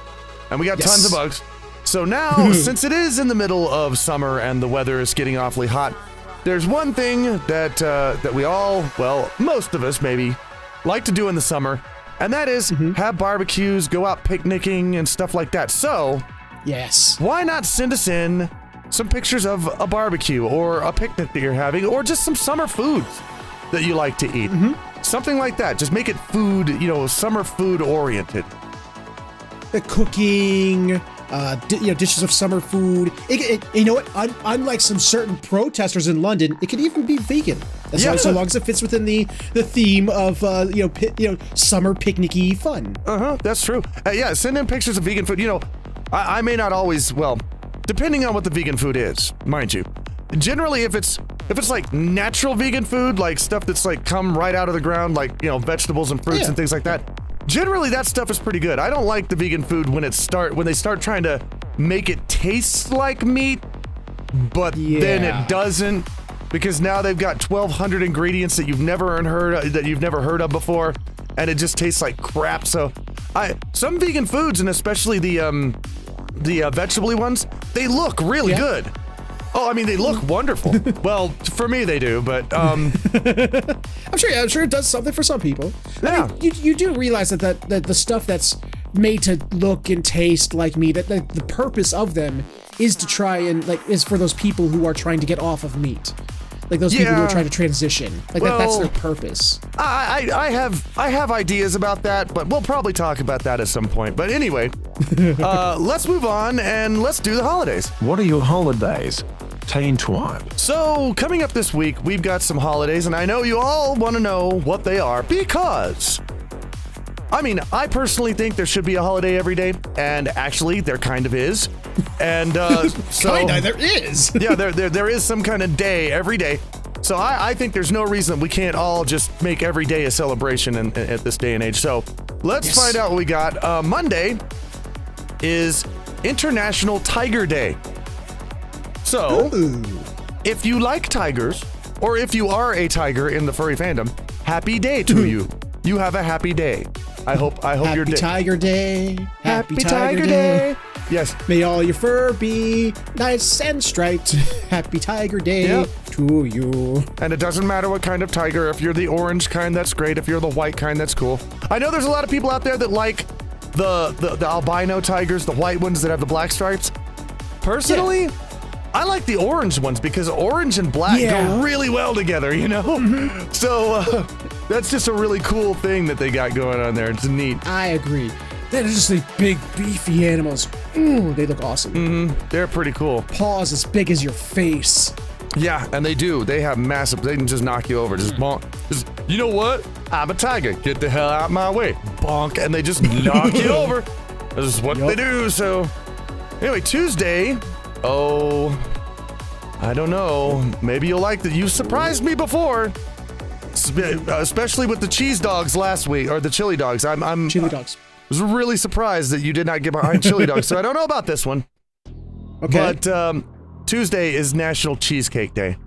and we got tons of bugs. So now, since it is in the middle of summer and the weather is getting awfully hot, there's one thing that we all, well, most of us maybe, like to do in the summer, and that is have barbecues, go out picnicking, and stuff like that. So yes, why not send us in some pictures of a barbecue or a picnic that you're having, or just some summer foods that you like to eat. Something like that. Just make it food, summer food oriented. The cooking, dishes of summer food. You know what? Unlike some certain protesters in London, it could even be vegan. So long as it fits within the theme of summer picnicky fun. That's true. Send in pictures of vegan food. I may not always, depending on what the vegan food is, mind you. Generally, if it's like natural vegan food, like stuff that's like come right out of the ground, like vegetables and fruits and things like that, generally that stuff is pretty good. I don't like the vegan food when they start trying to make it taste like meat, but then it doesn't, because now they've got 1,200 ingredients that you've never heard of before, and it just tastes like crap. So some vegan foods, and especially the vegetable ones, they look really good. Oh, I mean, they look wonderful. Well, for me they do, but I'm sure it does something for some people. Yeah. I mean, you do realize that the stuff that's made to look and taste like meat, that the purpose of them is to try and is for those people who are trying to get off of meat. Like those people who are trying to transition. Like that's their purpose. I have ideas about that, but we'll probably talk about that at some point. But anyway, let's move on and let's do the holidays. What are your holidays? Teen Twine. So, coming up this week, we've got some holidays, and I know you all want to know what they are because, I mean, I personally think there should be a holiday every day, and actually, there kind of is. And so, kinda, there is. Yeah, there is some kind of day every day. So I think there's no reason we can't all just make every day a celebration at this day and age. So let's find out what we got. Monday is International Tiger Day. So, if you like tigers, or if you are a tiger in the furry fandom, happy day to you. You have a happy day. I hope your day. Happy Tiger Day. Happy Tiger Day. Yes. May all your fur be nice and striped. Happy Tiger Day to you. And it doesn't matter what kind of tiger. If you're the orange kind, that's great. If you're the white kind, that's cool. I know there's a lot of people out there that like the albino tigers, the white ones that have the black stripes. Personally, I like the orange ones because orange and black go really well together, you know? Mm-hmm. So that's just a really cool thing that they got going on there. It's neat. I agree. They're just like big, beefy animals. Ooh, they look awesome. Mm-hmm. They're pretty cool. Paws as big as your face. Yeah, and they do. They have massive, they can just knock you over. Just bonk. Just, you know what? I'm a tiger. Get the hell out of my way. Bonk. And they just knock you over. This is what they do. So, anyway, Tuesday. Oh, I don't know. Maybe you'll like that. You surprised me before, especially with the cheese dogs last week, or the chili dogs. I'm chili dogs. Was really surprised that you did not get behind chili dogs. So I don't know about this one. Okay. But Tuesday is National Cheesecake Day.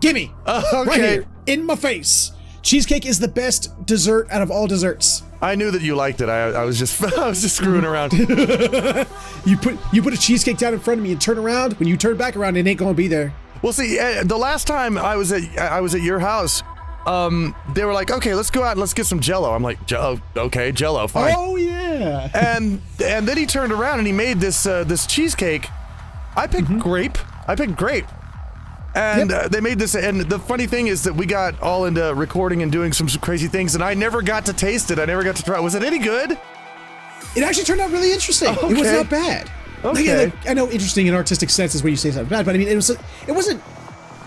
Gimme. Okay. Right here, in my face. Cheesecake is the best dessert out of all desserts. I knew that you liked it. I was just screwing around. You put a cheesecake down in front of me and turn around. When you turn back around, it ain't gonna be there. Well, see, the last time I was at your house, they were like, okay, let's go out and let's get some Jello. I'm like, okay, Jello, fine. Oh yeah. And then he turned around and he made this cheesecake. I picked grape. And they made this, and the funny thing is that we got all into recording and doing some crazy things, and I never got to taste it. I never got to try it. Was it any good? It actually turned out really interesting. Okay. It was not bad. Okay. Like, I know interesting in artistic sense is when you say something bad, but I mean, it wasn't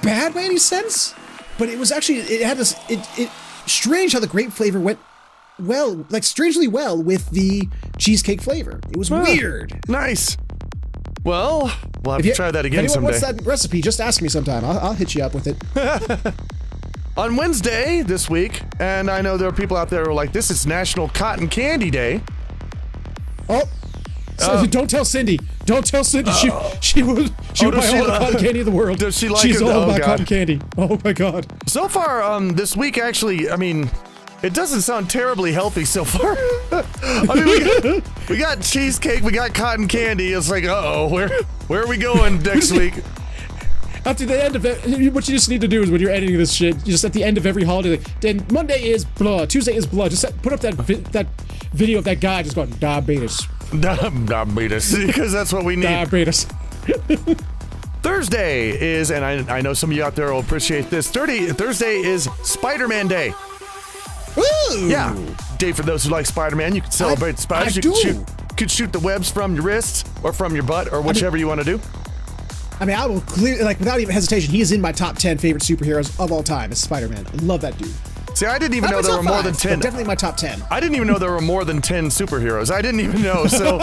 bad by any sense, but it was actually, it had this, it strange how the grape flavor went well, like strangely well with the cheesecake flavor. It was weird. Nice. Well, we'll have to try that again someday. What's that recipe? Just ask me sometime. I'll hit you up with it. On Wednesday this week, and I know there are people out there who are like, this is National Cotton Candy Day. Oh, so don't tell Cindy. Don't tell Cindy. She would buy all the cotton candy in the world. Does she like She's it? all about cotton candy. Oh my God. So far, this week actually, I mean, it doesn't sound terribly healthy so far. I mean, we got cheesecake, we got cotton candy. It's like, uh-oh, where are we going next week? After the end of it, what you just need to do is when you're editing this shit, you just at the end of every holiday, then Monday is blah, Tuesday is blah. Just put up that video of that guy just going, diabetes. Diabetes, because that's what we need. Diabetes. Thursday is, and I know some of you out there will appreciate this, Thursday is Spider-Man Day. Ooh. Yeah, day for those who like Spider-Man. You can celebrate spiders. You could shoot the webs from your wrists or from your butt or whichever you want to do. I mean, I will clearly, like, without even hesitation, he is in my top 10 favorite superheroes of all time. It's Spider-Man. I love that dude. See, I didn't even know there were more than 10. Definitely my top 10. I didn't even know there were more than 10 superheroes. I didn't even know. So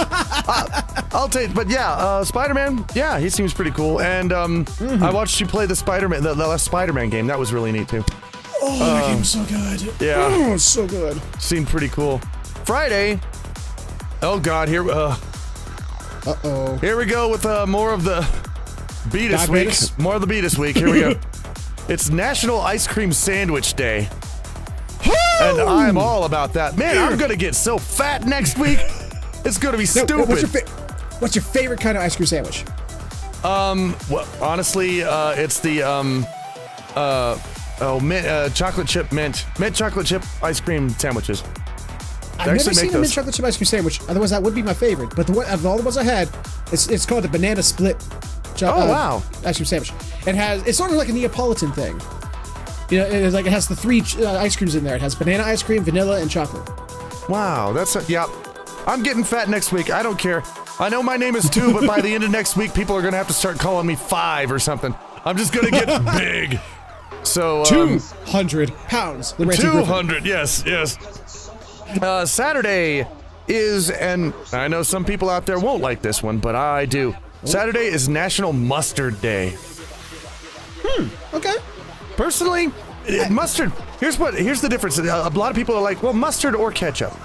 I'll take. But yeah, Spider-Man. Yeah, he seems pretty cool. And I watched you play the Spider-Man, the last Spider-Man game. That was really neat too. Oh, that game was so good. Yeah. Oh, it's so good. Seemed pretty cool. Friday. Oh God, here. Uh-oh. Here we go with more of the Beatus week. More of the Beatus week. Here we go. It's National Ice Cream Sandwich Day. And I'm all about that. Man, I'm gonna get so fat next week. It's gonna be stupid. What's your favorite kind of ice cream sandwich? Well, honestly, it's the chocolate chip mint chocolate chip ice cream sandwiches. I've never seen a mint chocolate chip ice cream sandwich. Otherwise, that would be my favorite. But the one of all the ones I had, it's called the banana split wow. Ice cream sandwich. It's sort of like a Neapolitan thing. You know, it has the 3 ice creams in there. It has banana ice cream, vanilla, and chocolate. Wow, yeah. I'm getting fat next week. I don't care. I know my name is 2, but by the end of next week, people are going to have to start calling me 5 or something. I'm just going to get big. So 200 pounds. 200, yes. Saturday is, and I know some people out there won't like this one, but I do. Saturday is National Mustard Day. Okay. Personally, mustard, here's the difference. A lot of people are like, well, mustard or ketchup.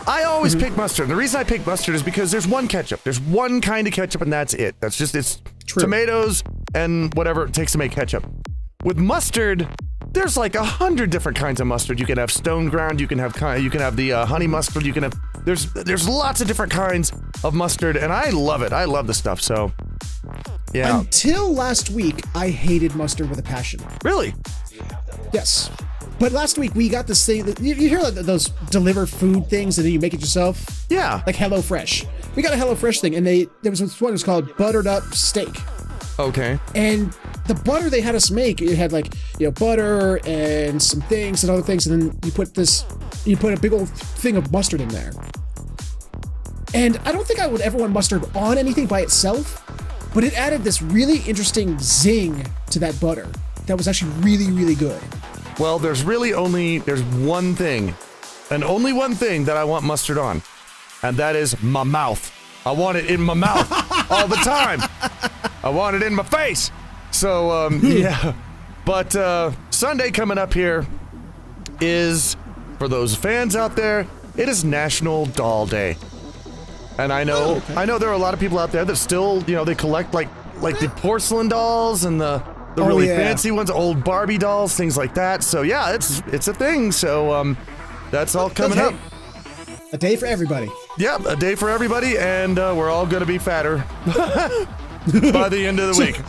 I always pick mustard. The reason I pick mustard is because there's one ketchup. There's one kind of ketchup, and that's it. It's True. Tomatoes and whatever it takes to make ketchup. With mustard, there's like 100 different kinds of mustard. You can have stone ground. You can have the honey mustard. There's lots of different kinds of mustard, and I love it. I love the stuff. So, yeah. Until last week, I hated mustard with a passion. Really? Yes. But last week we got this thing. You hear like those deliver food things and then you make it yourself? Yeah. Like HelloFresh. We got a HelloFresh thing, and there was this one that was called buttered up steak. Okay. And the butter they had us make, it had like, butter and some things and other things, and then you put a big old thing of mustard in there. And I don't think I would ever want mustard on anything by itself, but it added this really interesting zing to that butter that was actually really, really good. Well, there's one thing, and only one thing that I want mustard on, and that is my mouth. I want it in my mouth all the time. I want it in my face. So, yeah. But Sunday coming up here is, for those fans out there, it is National Doll Day. And I know there are a lot of people out there that still, they collect like the porcelain dolls and the really fancy ones, old Barbie dolls, things like that. So yeah, it's a thing. So that's all coming up. A day for everybody. Yep, a day for everybody, and we're all gonna be fatter by the end of the week.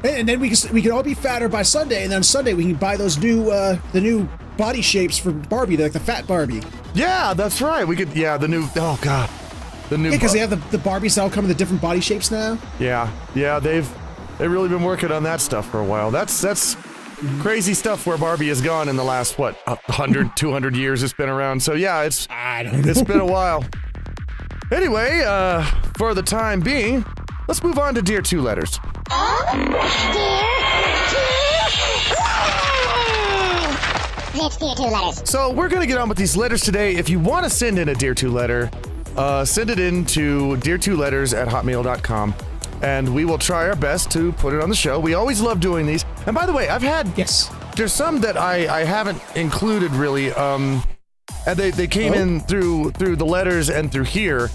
And then we can all be fatter by Sunday, and then on Sunday we can buy those the new body shapes for Barbie, like the fat Barbie. Yeah, that's right. We could. Yeah, the new. Oh god, the new. Yeah, because they have the Barbies that all come in the different body shapes now. Yeah, they've really been working on that stuff for a while. That's crazy stuff where Barbie has gone in the last, 100, 200 years it's been around. So yeah, it's been a while. Anyway, for the time being, let's move on to Dear 2 Letters. It's Dear 2 Letters. So we're going to get on with these letters today. If you want to send in a Dear 2 letter, send it in to dear2letters@hotmail.com. And we will try our best to put it on the show. We always love doing these. And by the way, there's some that I haven't included really. And they came in through the letters and through here,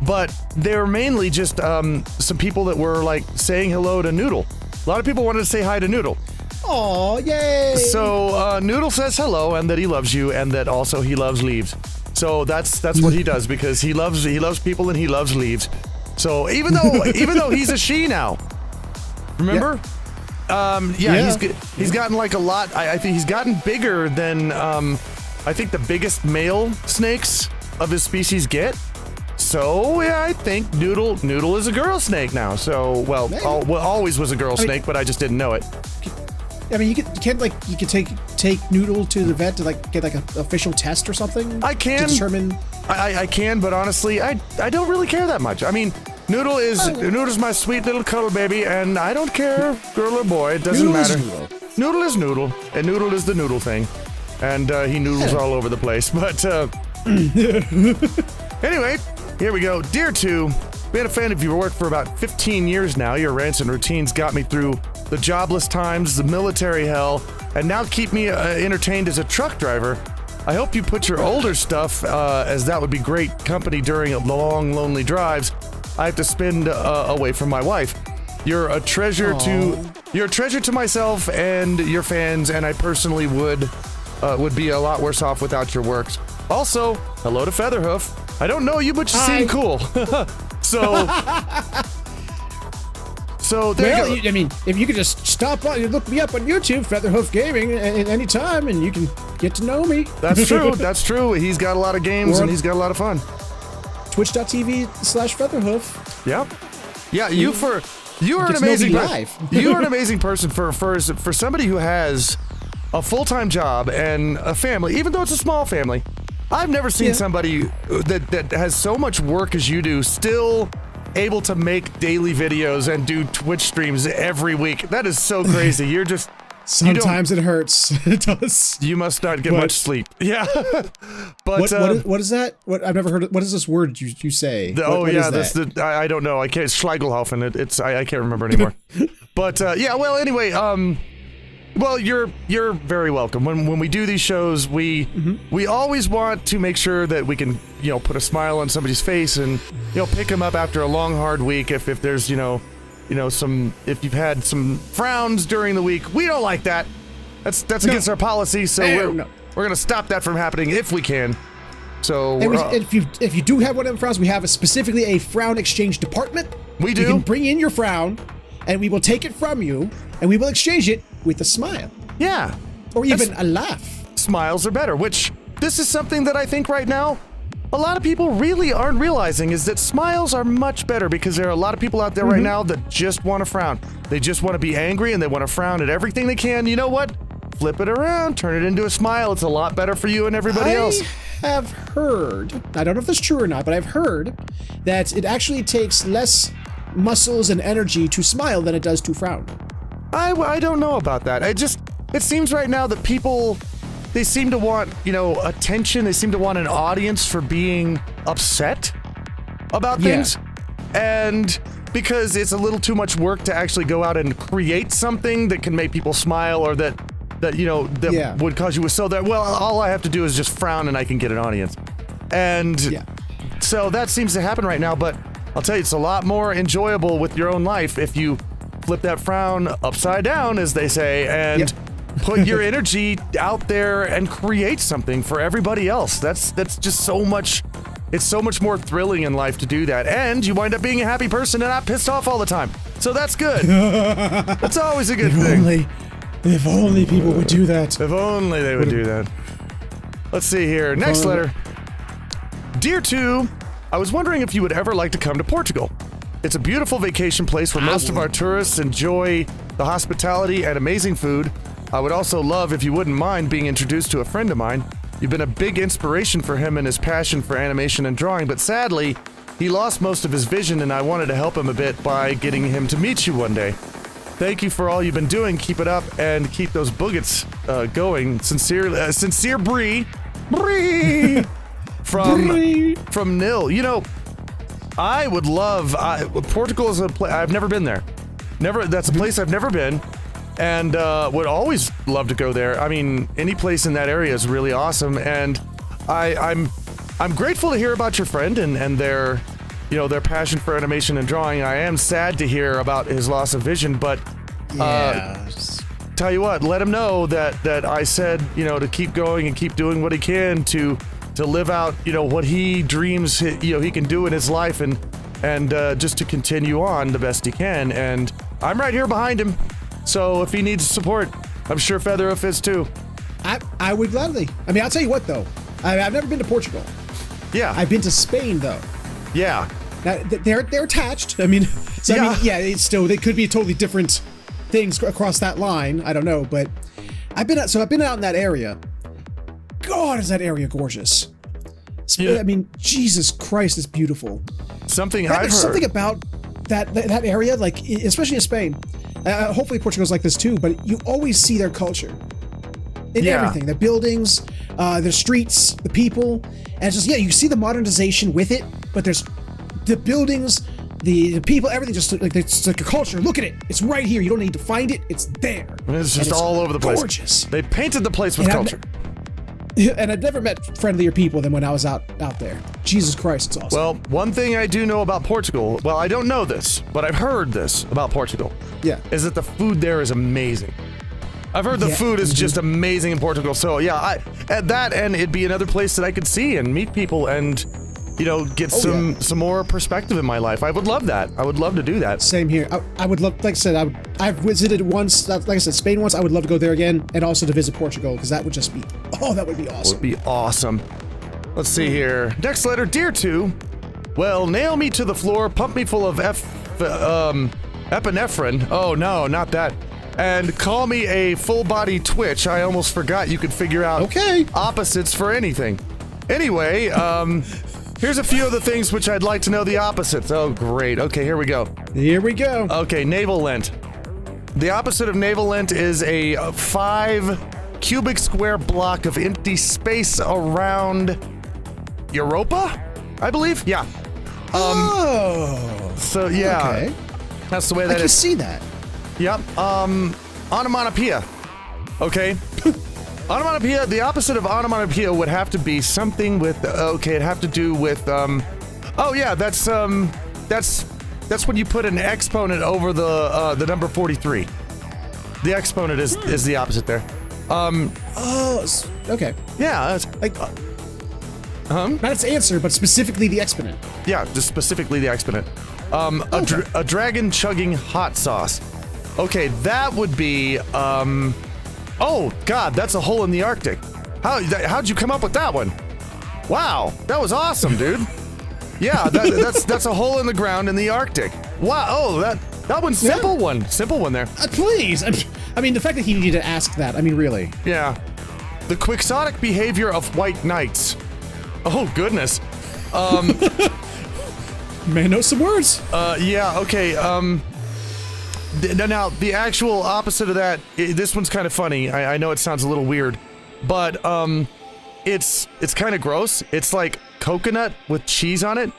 but they're mainly just some people that were like saying hello to Noodle. A lot of people wanted to say hi to Noodle. Aw, yay! So Noodle says hello and that he loves you and that also he loves leaves. So that's what he does, because he loves people and he loves leaves. So even though he's a she now, remember? Yeah. He's gotten like a lot. I think he's gotten bigger than I think the biggest male snakes of his species get. So yeah, I think Noodle is a girl snake now. So always was a girl snake, but I just didn't know it. I mean, you could take Noodle to the vet to get an official test or something. I can to determine. I can, but honestly, I don't really care that much. I mean, Noodle's my sweet little cuddle baby, and I don't care, girl or boy, it doesn't matter. Noodle is Noodle, and Noodle is the Noodle thing, and he noodles all over the place. But anyway, here we go. Dear 2, been a fan of your work for about 15 years now. Your rants and routines got me through the jobless times, the military hell, and now keep me entertained as a truck driver. I hope you put your older stuff, as that would be great company during long, lonely drives I have to spend away from my wife. You're a treasure to myself and your fans, and I personally would be a lot worse off without your works. Also, hello to Featherhoof. I don't know you, but you seem cool. So there you go. I mean, if you could just stop by and look me up on YouTube, Featherhoof Gaming, at any time, and you can get to know me. That's true. That's true. He's got a lot of games and he's got a lot of fun. Twitch.tv/Featherhoof. Yeah. Yeah, you You are an Gets no amazing live. You are an amazing person for somebody who has a full-time job and a family, even though it's a small family. I've never seen somebody that has so much work as you do still able to make daily videos and do Twitch streams every week. That is so crazy. You're just sometimes it hurts. It does. You must not get much sleep. Yeah. But what is that? What I've never heard of, what is this word you say? I don't know. I can't Schleigelhaufen. I can't remember anymore. But yeah, well anyway, well, you're very welcome. When we do these shows, we always want to make sure that we can, put a smile on somebody's face and, pick them up after a long, hard week. If there's, if you've had some frowns during the week, we don't like that. That's against our policy. So we're gonna stop that from happening if we can. So if you do have one of them frowns, we have specifically a frown exchange department. We do. You can bring in your frown, and we will take it from you, and we will exchange it with a smile. Yeah. Or even a laugh. Smiles are better, which this is something that I think right now a lot of people really aren't realizing is that smiles are much better because there are a lot of people out there right now that just want to frown. They just want to be angry and they want to frown at everything they can. You know what? Flip it around, turn it into a smile. It's a lot better for you and everybody else. I have heard, I don't know if that's true or not, but I've heard that it actually takes less muscles and energy to smile than it does to frown. I don't know about that. It seems right now that people, they seem to want, attention. They seem to want an audience for being upset about things. And because it's a little too much work to actually go out and create something that can make people smile or that would cause you all I have to do is just frown and I can get an audience. And so that seems to happen right now, but I'll tell you, it's a lot more enjoyable with your own life if you flip that frown upside down, as they say, and put your energy out there and create something for everybody else. That's just so much. It's so much more thrilling in life to do that, and you wind up being a happy person and not pissed off all the time. So that's good. That's always a good thing. If only people would do that. If only they would do that. Let's see here. Next letter. Dear 2, I was wondering if you would ever like to come to Portugal. It's a beautiful vacation place where most of our tourists enjoy the hospitality and amazing food. I would also love if you wouldn't mind being introduced to a friend of mine. You've been a big inspiration for him and his passion for animation and drawing, but sadly, he lost most of his vision and I wanted to help him a bit by getting him to meet you one day. Thank you for all you've been doing. Keep it up and keep those boogets going. Sincere Bree from Nil. I would love Portugal is a place I've never been there. That's a place I've never been, and would always love to go there. I mean, any place in that area is really awesome, and I'm grateful to hear about your friend and their passion for animation and drawing. I am sad to hear about his loss of vision, but tell you what, let him know that I said to keep going and keep doing what he can to live out what he dreams he can do in his life and just to continue on the best he can. And I'm right here behind him, so if he needs support, I'm sure Featherhoof is too. I would gladly. I mean, I'll tell you what though, I've never been to Portugal. Yeah, I've been to Spain though. Yeah, now, they're attached. I mean, it's still, they could be totally different things across that line. I don't know, but I've been out in that area. God, is that area gorgeous? I mean, Jesus Christ, it's beautiful. Something I've heard. Something about that area, like especially in Spain. Hopefully Portugal's like this too, but you always see their culture in everything. The buildings, the streets, the people, and it's just you see the modernization with it, but there's the buildings, the people, everything. Just like it's like a culture. Look at it; it's right here. You don't need to find it; it's there. It's just all over the place. Gorgeous. They painted the place with culture. And I've never met friendlier people than when I was out there. Jesus Christ, it's awesome. Well, one thing I do know about Portugal, well, I don't know this, but I've heard this about Portugal. Yeah. Is that the food there is amazing. I've heard the food is just amazing in Portugal. So yeah, and it'd be another place that I could see and meet people and get some more perspective in my life. I would love that. I would love to do that. Same here. I would love, like I said, I've visited once, like I said, Spain once. I would love to go there again and also to visit Portugal because that would just be, that would be awesome. Would be awesome. Let's see here. Next letter, Dear 2. Well, nail me to the floor, pump me full of epinephrine. Oh no, not that. And call me a full-body twitch. I almost forgot you could figure out opposites for anything. Anyway, here's a few of the things which I'd like to know the opposites. Oh, great. Okay, here we go. Here we go. Okay, navel lent. The opposite of navel lent is a 5 cubic square block of empty space around Europa, I believe. Yeah. So yeah, okay. That's the way that I can see that. Yep. Onomatopoeia. Okay. Onomatopoeia. The opposite of onomatopoeia would have to be something with. Okay, it'd have to do with. Oh yeah, that's when you put an exponent over the number 43. The exponent is the opposite there. Okay. Yeah. That's, Like. Not its answer, but specifically the exponent. Yeah, just specifically the exponent. A dragon chugging hot sauce. Okay, that would be, oh, God, that's a hole in the Arctic. How'd you come up with that one? Wow, that was awesome, dude. Yeah, that's a hole in the ground in the Arctic. Wow, oh, that one's simple one. Simple one there. Please. I mean, the fact that he needed to ask that, I mean, really. Yeah. The quixotic behavior of white knights. Oh, goodness. Man knows some words. Yeah, okay, now, the actual opposite of that, this one's kind of funny. I know it sounds a little weird, but, it's kind of gross. It's like coconut with cheese on it.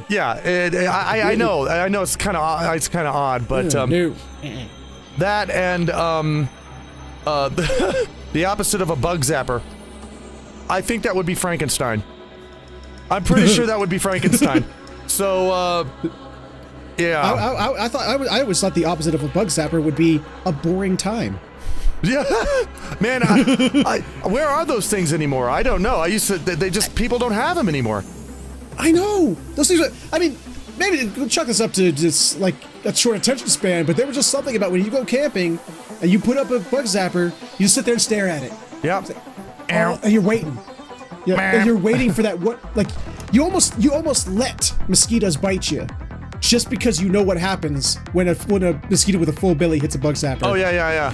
Yeah, I know it's kind of odd, but, no. that and, the opposite of a bug zapper. I think that would be Frankenstein. I'm pretty sure that would be Frankenstein. So, yeah. I always thought the opposite of a bug zapper would be a boring time. Yeah, man. Where are those things anymore? I don't know. People don't have them anymore. I know those things. I mean, maybe we'll chuck this up to just like a short attention span, but there was just something about when you go camping and you put up a bug zapper, you sit there and stare at it. Yeah. And you're waiting. Yeah, and you're waiting for that. You almost let mosquitoes bite you, just because you know what happens when a mosquito with a full belly hits a bug zapper. Oh yeah.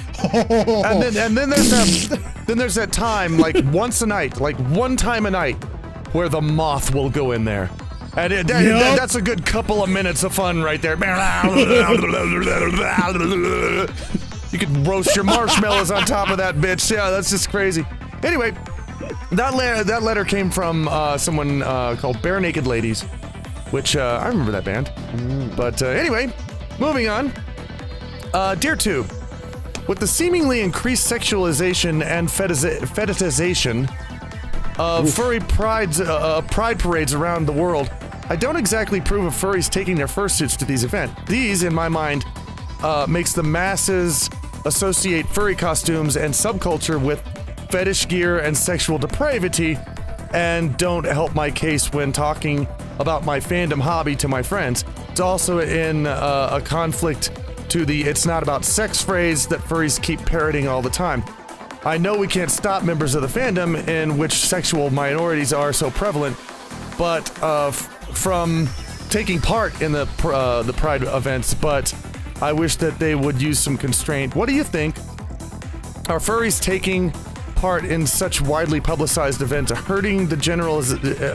and then there's that time, like once a night, like one time a night, where the moth will go in there, and that's a good couple of minutes of fun right there. You could roast your marshmallows on top of that bitch. Yeah, that's just crazy. Anyway, that letter came from someone called Bare Naked Ladies, which I remember that band. But anyway, moving on. Dear Tube, with the seemingly increased sexualization and fetishization of furry pride parades around the world, I don't exactly approve of furries taking their fursuits to these events. These, in my mind, makes the masses associate furry costumes and subculture with fetish gear and sexual depravity, and don't help my case when talking about my fandom hobby to my friends. It's also in a conflict to the "it's not about sex" phrase that furries keep parroting all the time. I know we can't stop members of the fandom in which sexual minorities are so prevalent, but from taking part in the pride events, but I wish that they would use some constraint. What do you think? Are furries taking part in such widely publicized events hurting the general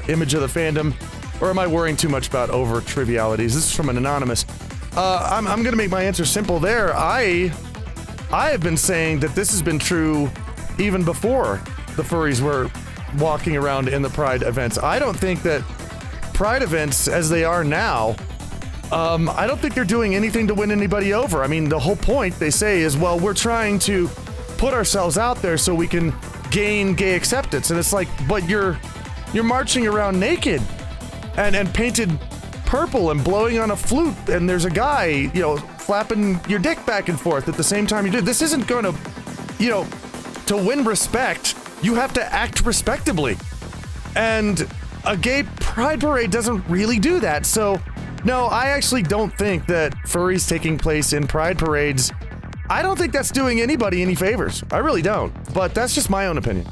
image of the fandom, or am I worrying too much about over trivialities? This is from an anonymous. I'm going to make my answer simple there. I have been saying that this has been true even before the furries were walking around in the pride events. I don't think that pride events, as they are now, I don't think they're doing anything to win anybody over. I mean, the whole point, they say, is, well, we're trying to put ourselves out there so we can gain gay acceptance. And it's like, but you're marching around naked and painted purple and blowing on a flute, and there's a guy, flapping your dick back and forth at the same time you do. This isn't gonna, to win respect, you have to act respectably. And a gay pride parade doesn't really do that. So, no, I actually don't think that furries taking place in pride parades, I don't think that's doing anybody any favors. I really don't. But that's just my own opinion.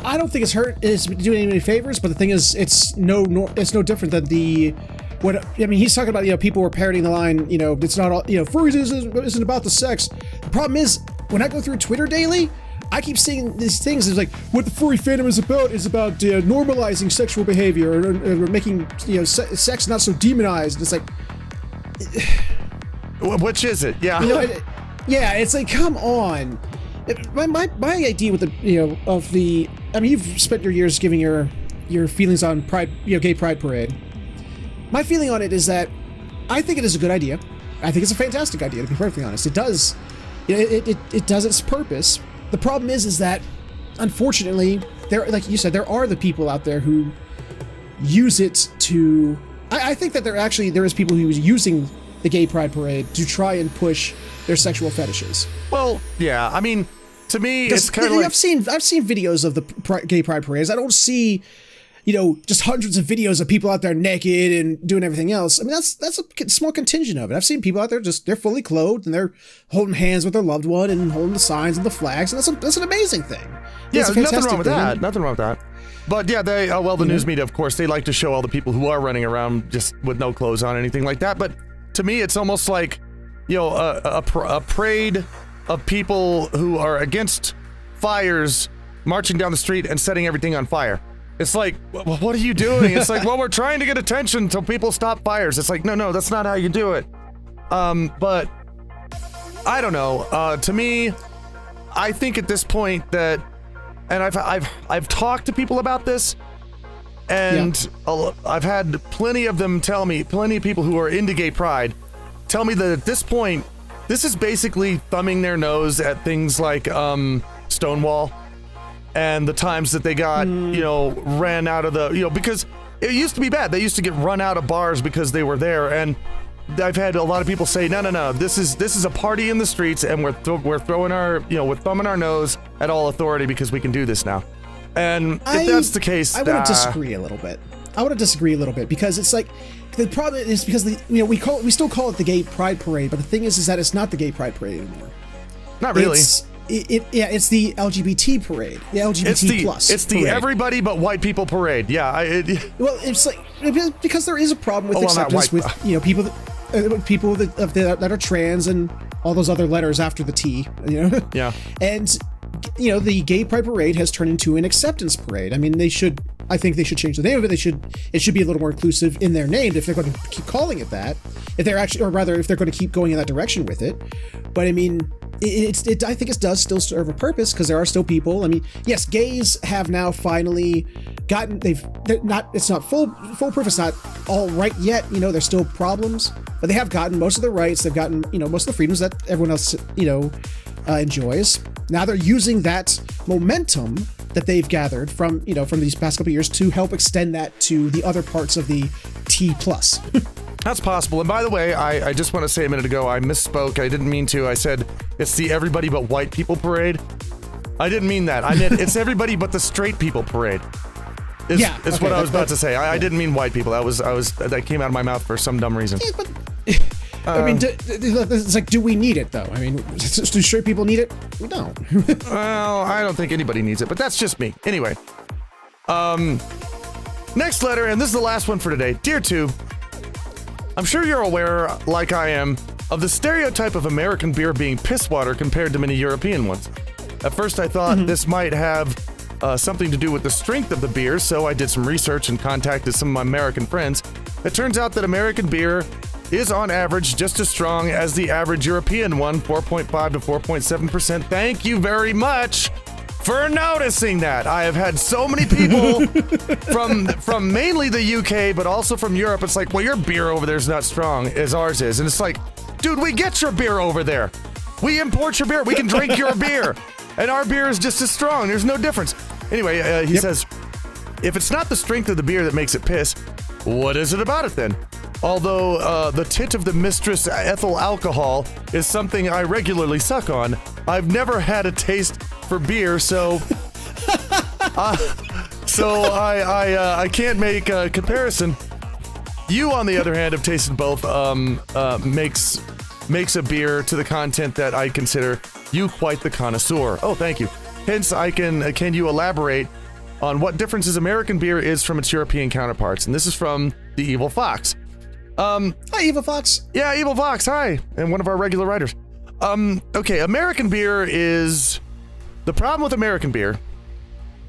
I don't think it's doing any favors, but the thing is, it's no different than the he's talking about, people were parroting the line, it's not all, furries isn't about the sex. The problem is, when I go through Twitter daily, I keep seeing these things. It's like, what the furry fandom is about normalizing sexual behavior or making, sex not so demonized. It's like, which is it? Yeah. Yeah, it's like, come on. My idea with you've spent your years giving your feelings on Pride, Gay Pride Parade. My feeling on it is that I think it is a good idea. I think it's a fantastic idea, to be perfectly honest. It does, it does its purpose. The problem is that, unfortunately, like you said, there are the people out there who use it to. I think that there is people who is using the Gay Pride Parade to try and push their sexual fetishes. Well, yeah, I mean, to me, it's kind of like I've seen videos of the Gay Pride Parades. I don't see, just hundreds of videos of people out there naked and doing everything else. I mean, that's a small contingent of it. I've seen people out there they're fully clothed and they're holding hands with their loved one and holding the signs and the flags, and that's an amazing thing. Yeah, nothing wrong with that. Nothing wrong with that. But yeah, the news media, of course, they like to show all the people who are running around just with no clothes on, anything like that. But to me, it's almost like, a parade of people who are against fires marching down the street and setting everything on fire. It's like, what are you doing? It's like, well, we're trying to get attention until people stop fires. It's like, no, that's not how you do it. But I don't know. To me, I think at this point that, and I've talked to people about this, and I've had plenty of people who are into gay pride tell me that at this point, this is basically thumbing their nose at things like Stonewall and the times that they got, ran out of the, because it used to be bad. They used to get run out of bars because they were there. And I've had a lot of people say, no, this is a party in the streets, and we're throwing we're thumbing our nose at all authority because we can do this now. And if that's the case, I want to disagree a little bit. Because it's like, the problem is because we still call it the Gay Pride Parade, but the thing is that it's not the Gay Pride Parade anymore. Not really. It's the LGBT parade, the LGBT plus. It's the parade. Everybody but white people parade. Yeah. Well, it's like because there is a problem with acceptance with people that are trans and all those other letters after the T. Yeah. And the Gay Pride Parade has turned into an acceptance parade. I mean, I think they should change the name of it. It should be a little more inclusive in their name if they're going to keep calling it that. If they're going to keep going in that direction with it. But I mean, I think it does still serve a purpose because there are still people. I mean, yes, gays have now finally gotten. It's not foolproof. It's not all right yet. There's still problems, but they have gotten most of the rights. They've gotten most of the freedoms that everyone else enjoys. Now they're using that momentum that they've gathered from these past couple of years to help extend that to the other parts of the T plus. That's possible. And by the way, I just want to say a minute ago, I misspoke. I didn't mean to. I said it's the Everybody But White People Parade. I didn't mean that. I meant it's Everybody But the Straight People Parade. Is what I was about to say. I didn't mean white people. That came out of my mouth for some dumb reason. Yeah, but I mean, it's like, do we need it though? I mean, do straight people need it? We don't. Well, I don't think anybody needs it, but that's just me. Anyway, next letter, and this is the last one for today. Dear 2, I'm sure you're aware, like I am, of the stereotype of American beer being piss water compared to many European ones. At first, I thought this might have something to do with the strength of the beer, so I did some research and contacted some of my American friends. It turns out that American beer is on average just as strong as the average European one, 4.5 to 4.7%. Thank you very much for noticing that. I have had so many people from mainly the UK, but also from Europe. It's like, well, your beer over there is not strong as ours is. And it's like, dude, we get your beer over there. We import your beer. We can drink your beer. And our beer is just as strong. There's no difference. Anyway, he says, if it's not the strength of the beer that makes it piss, what is it about it then? Although the tit of the mistress ethyl alcohol is something I regularly suck on, I've never had a taste for beer, so I can't make a comparison. You, on the other hand, have tasted both. Makes a beer to the content that I consider you quite the connoisseur. Oh, thank you. Hence, can you elaborate on what differences American beer is from its European counterparts? And this is from the Evil Fox. Hi, Evil Fox. Yeah, Evil Fox, hi. And one of our regular writers. Okay, American beer is... The problem with American beer,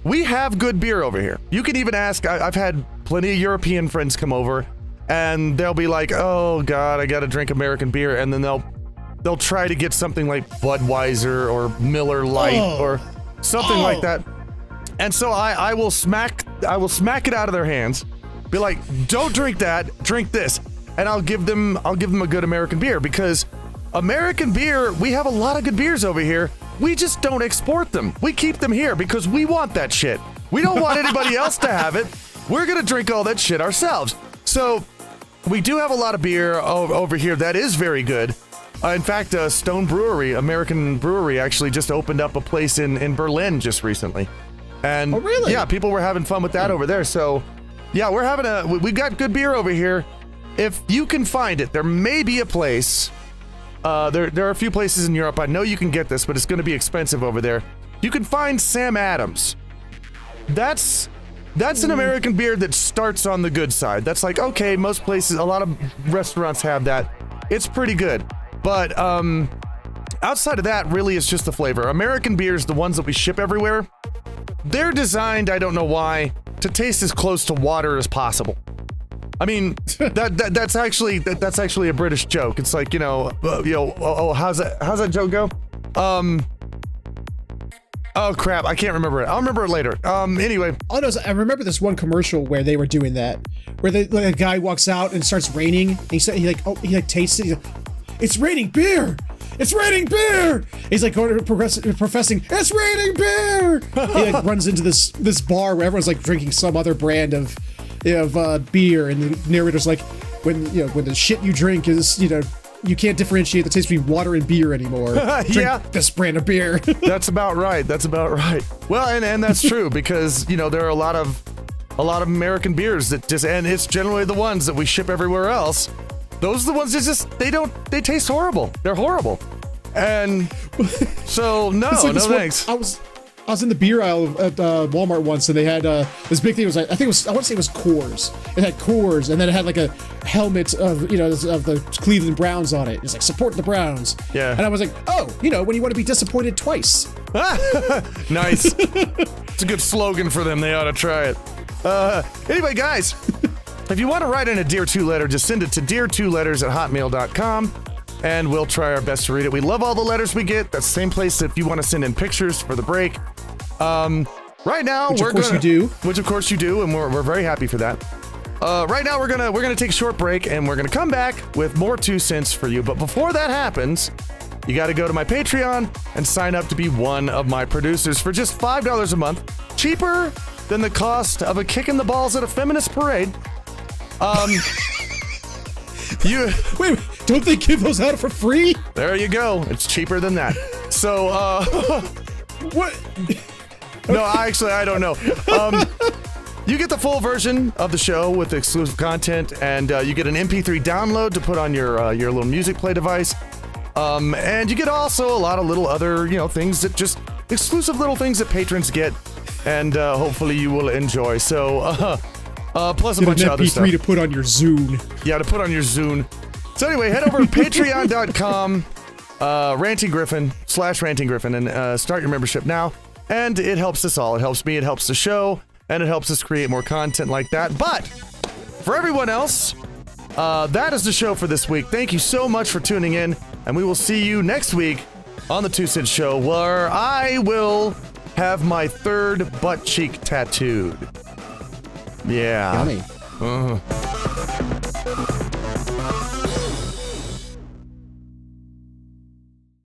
we have good beer over here. You can even ask, I've had plenty of European friends come over, and they'll be like, oh God, I gotta drink American beer, and then they'll try to get something like Budweiser or Miller Lite or something like that. And so I will smack it out of their hands, be like, don't drink that, drink this. And I'll give them a good American beer, because American beer, we have a lot of good beers over here. We just don't export them. We keep them here because we want that shit. We don't want anybody else to have it. We're gonna drink all that shit ourselves. So we do have a lot of beer over here that is very good. In fact, Stone Brewery, American brewery, actually just opened up a place in Berlin just recently. And oh, really? Yeah, people were having fun with that over there. So yeah, we've got good beer over here. If you can find it, there may be a place. There are a few places in Europe. I know you can get this, but it's going to be expensive over there. You can find Sam Adams. That's an American beer that starts on the good side. That's like, okay, most places, a lot of restaurants have that. It's pretty good. But outside of that, really, it's just the flavor. American beers, the ones that we ship everywhere, they're designed, I don't know why, to taste as close to water as possible. I mean, that's actually a British joke. It's like, how's that joke go? Oh crap, I can't remember it. I'll remember it later. Anyway. Oh no, I remember this one commercial where they were doing that, where a guy walks out and it starts raining. And he tastes it. He's like, it's raining beer. It's raining beer. He's like going to professing, it's raining beer. He like runs into this bar where everyone's like drinking some other brand of beer, and the narrator's like, when the shit you drink is, you can't differentiate the taste between water and beer anymore. Yeah, this brand of beer. That's about right. Well, and that's true, because there are a lot of American beers that and it's generally the ones that we ship everywhere else. Those are the ones that they taste horrible. They're horrible. And so no thanks. I was in the beer aisle at Walmart once, and they had this big thing. It was like, I want to say it was Coors. It had Coors, and then it had like a helmet of the Cleveland Browns on it. It's like, support the Browns. Yeah. And I was like, oh, when you want to be disappointed twice. Nice. It's a good slogan for them. They ought to try it. Anyway, guys, if you want to write in a Dear 2 letter, just send it to dear2letters@hotmail.com. And we'll try our best to read it. We love all the letters we get. That's the same place if you want to send in pictures for the break. Right now, which of course you do, and we're very happy for that. Right now, we're gonna take a short break, and we're gonna come back with more 2 cents for you. But before that happens, you got to go to my Patreon and sign up to be one of my producers for just $5 a month, cheaper than the cost of a kick in the balls at a feminist parade. Wait, don't they give those out for free? There you go. It's cheaper than that. So, what? No, I don't know. You get the full version of the show with exclusive content, and you get an MP3 download to put on your little music play device. And you get also a lot of little other, things that just exclusive little things that patrons get, and hopefully you will enjoy. So, plus a bunch of other stuff. MP3 to put on your Zune. Yeah, to put on your Zune. So anyway, head over to patreon.com, Ranting Gryphon, /Ranting Gryphon, and start your membership now. And it helps us all. It helps me, it helps the show, and it helps us create more content like that. But for everyone else, that is the show for this week. Thank you so much for tuning in, and we will see you next week on the 2 Cent Show, where I will have my 3rd butt cheek tattooed. Yeah. Yummy.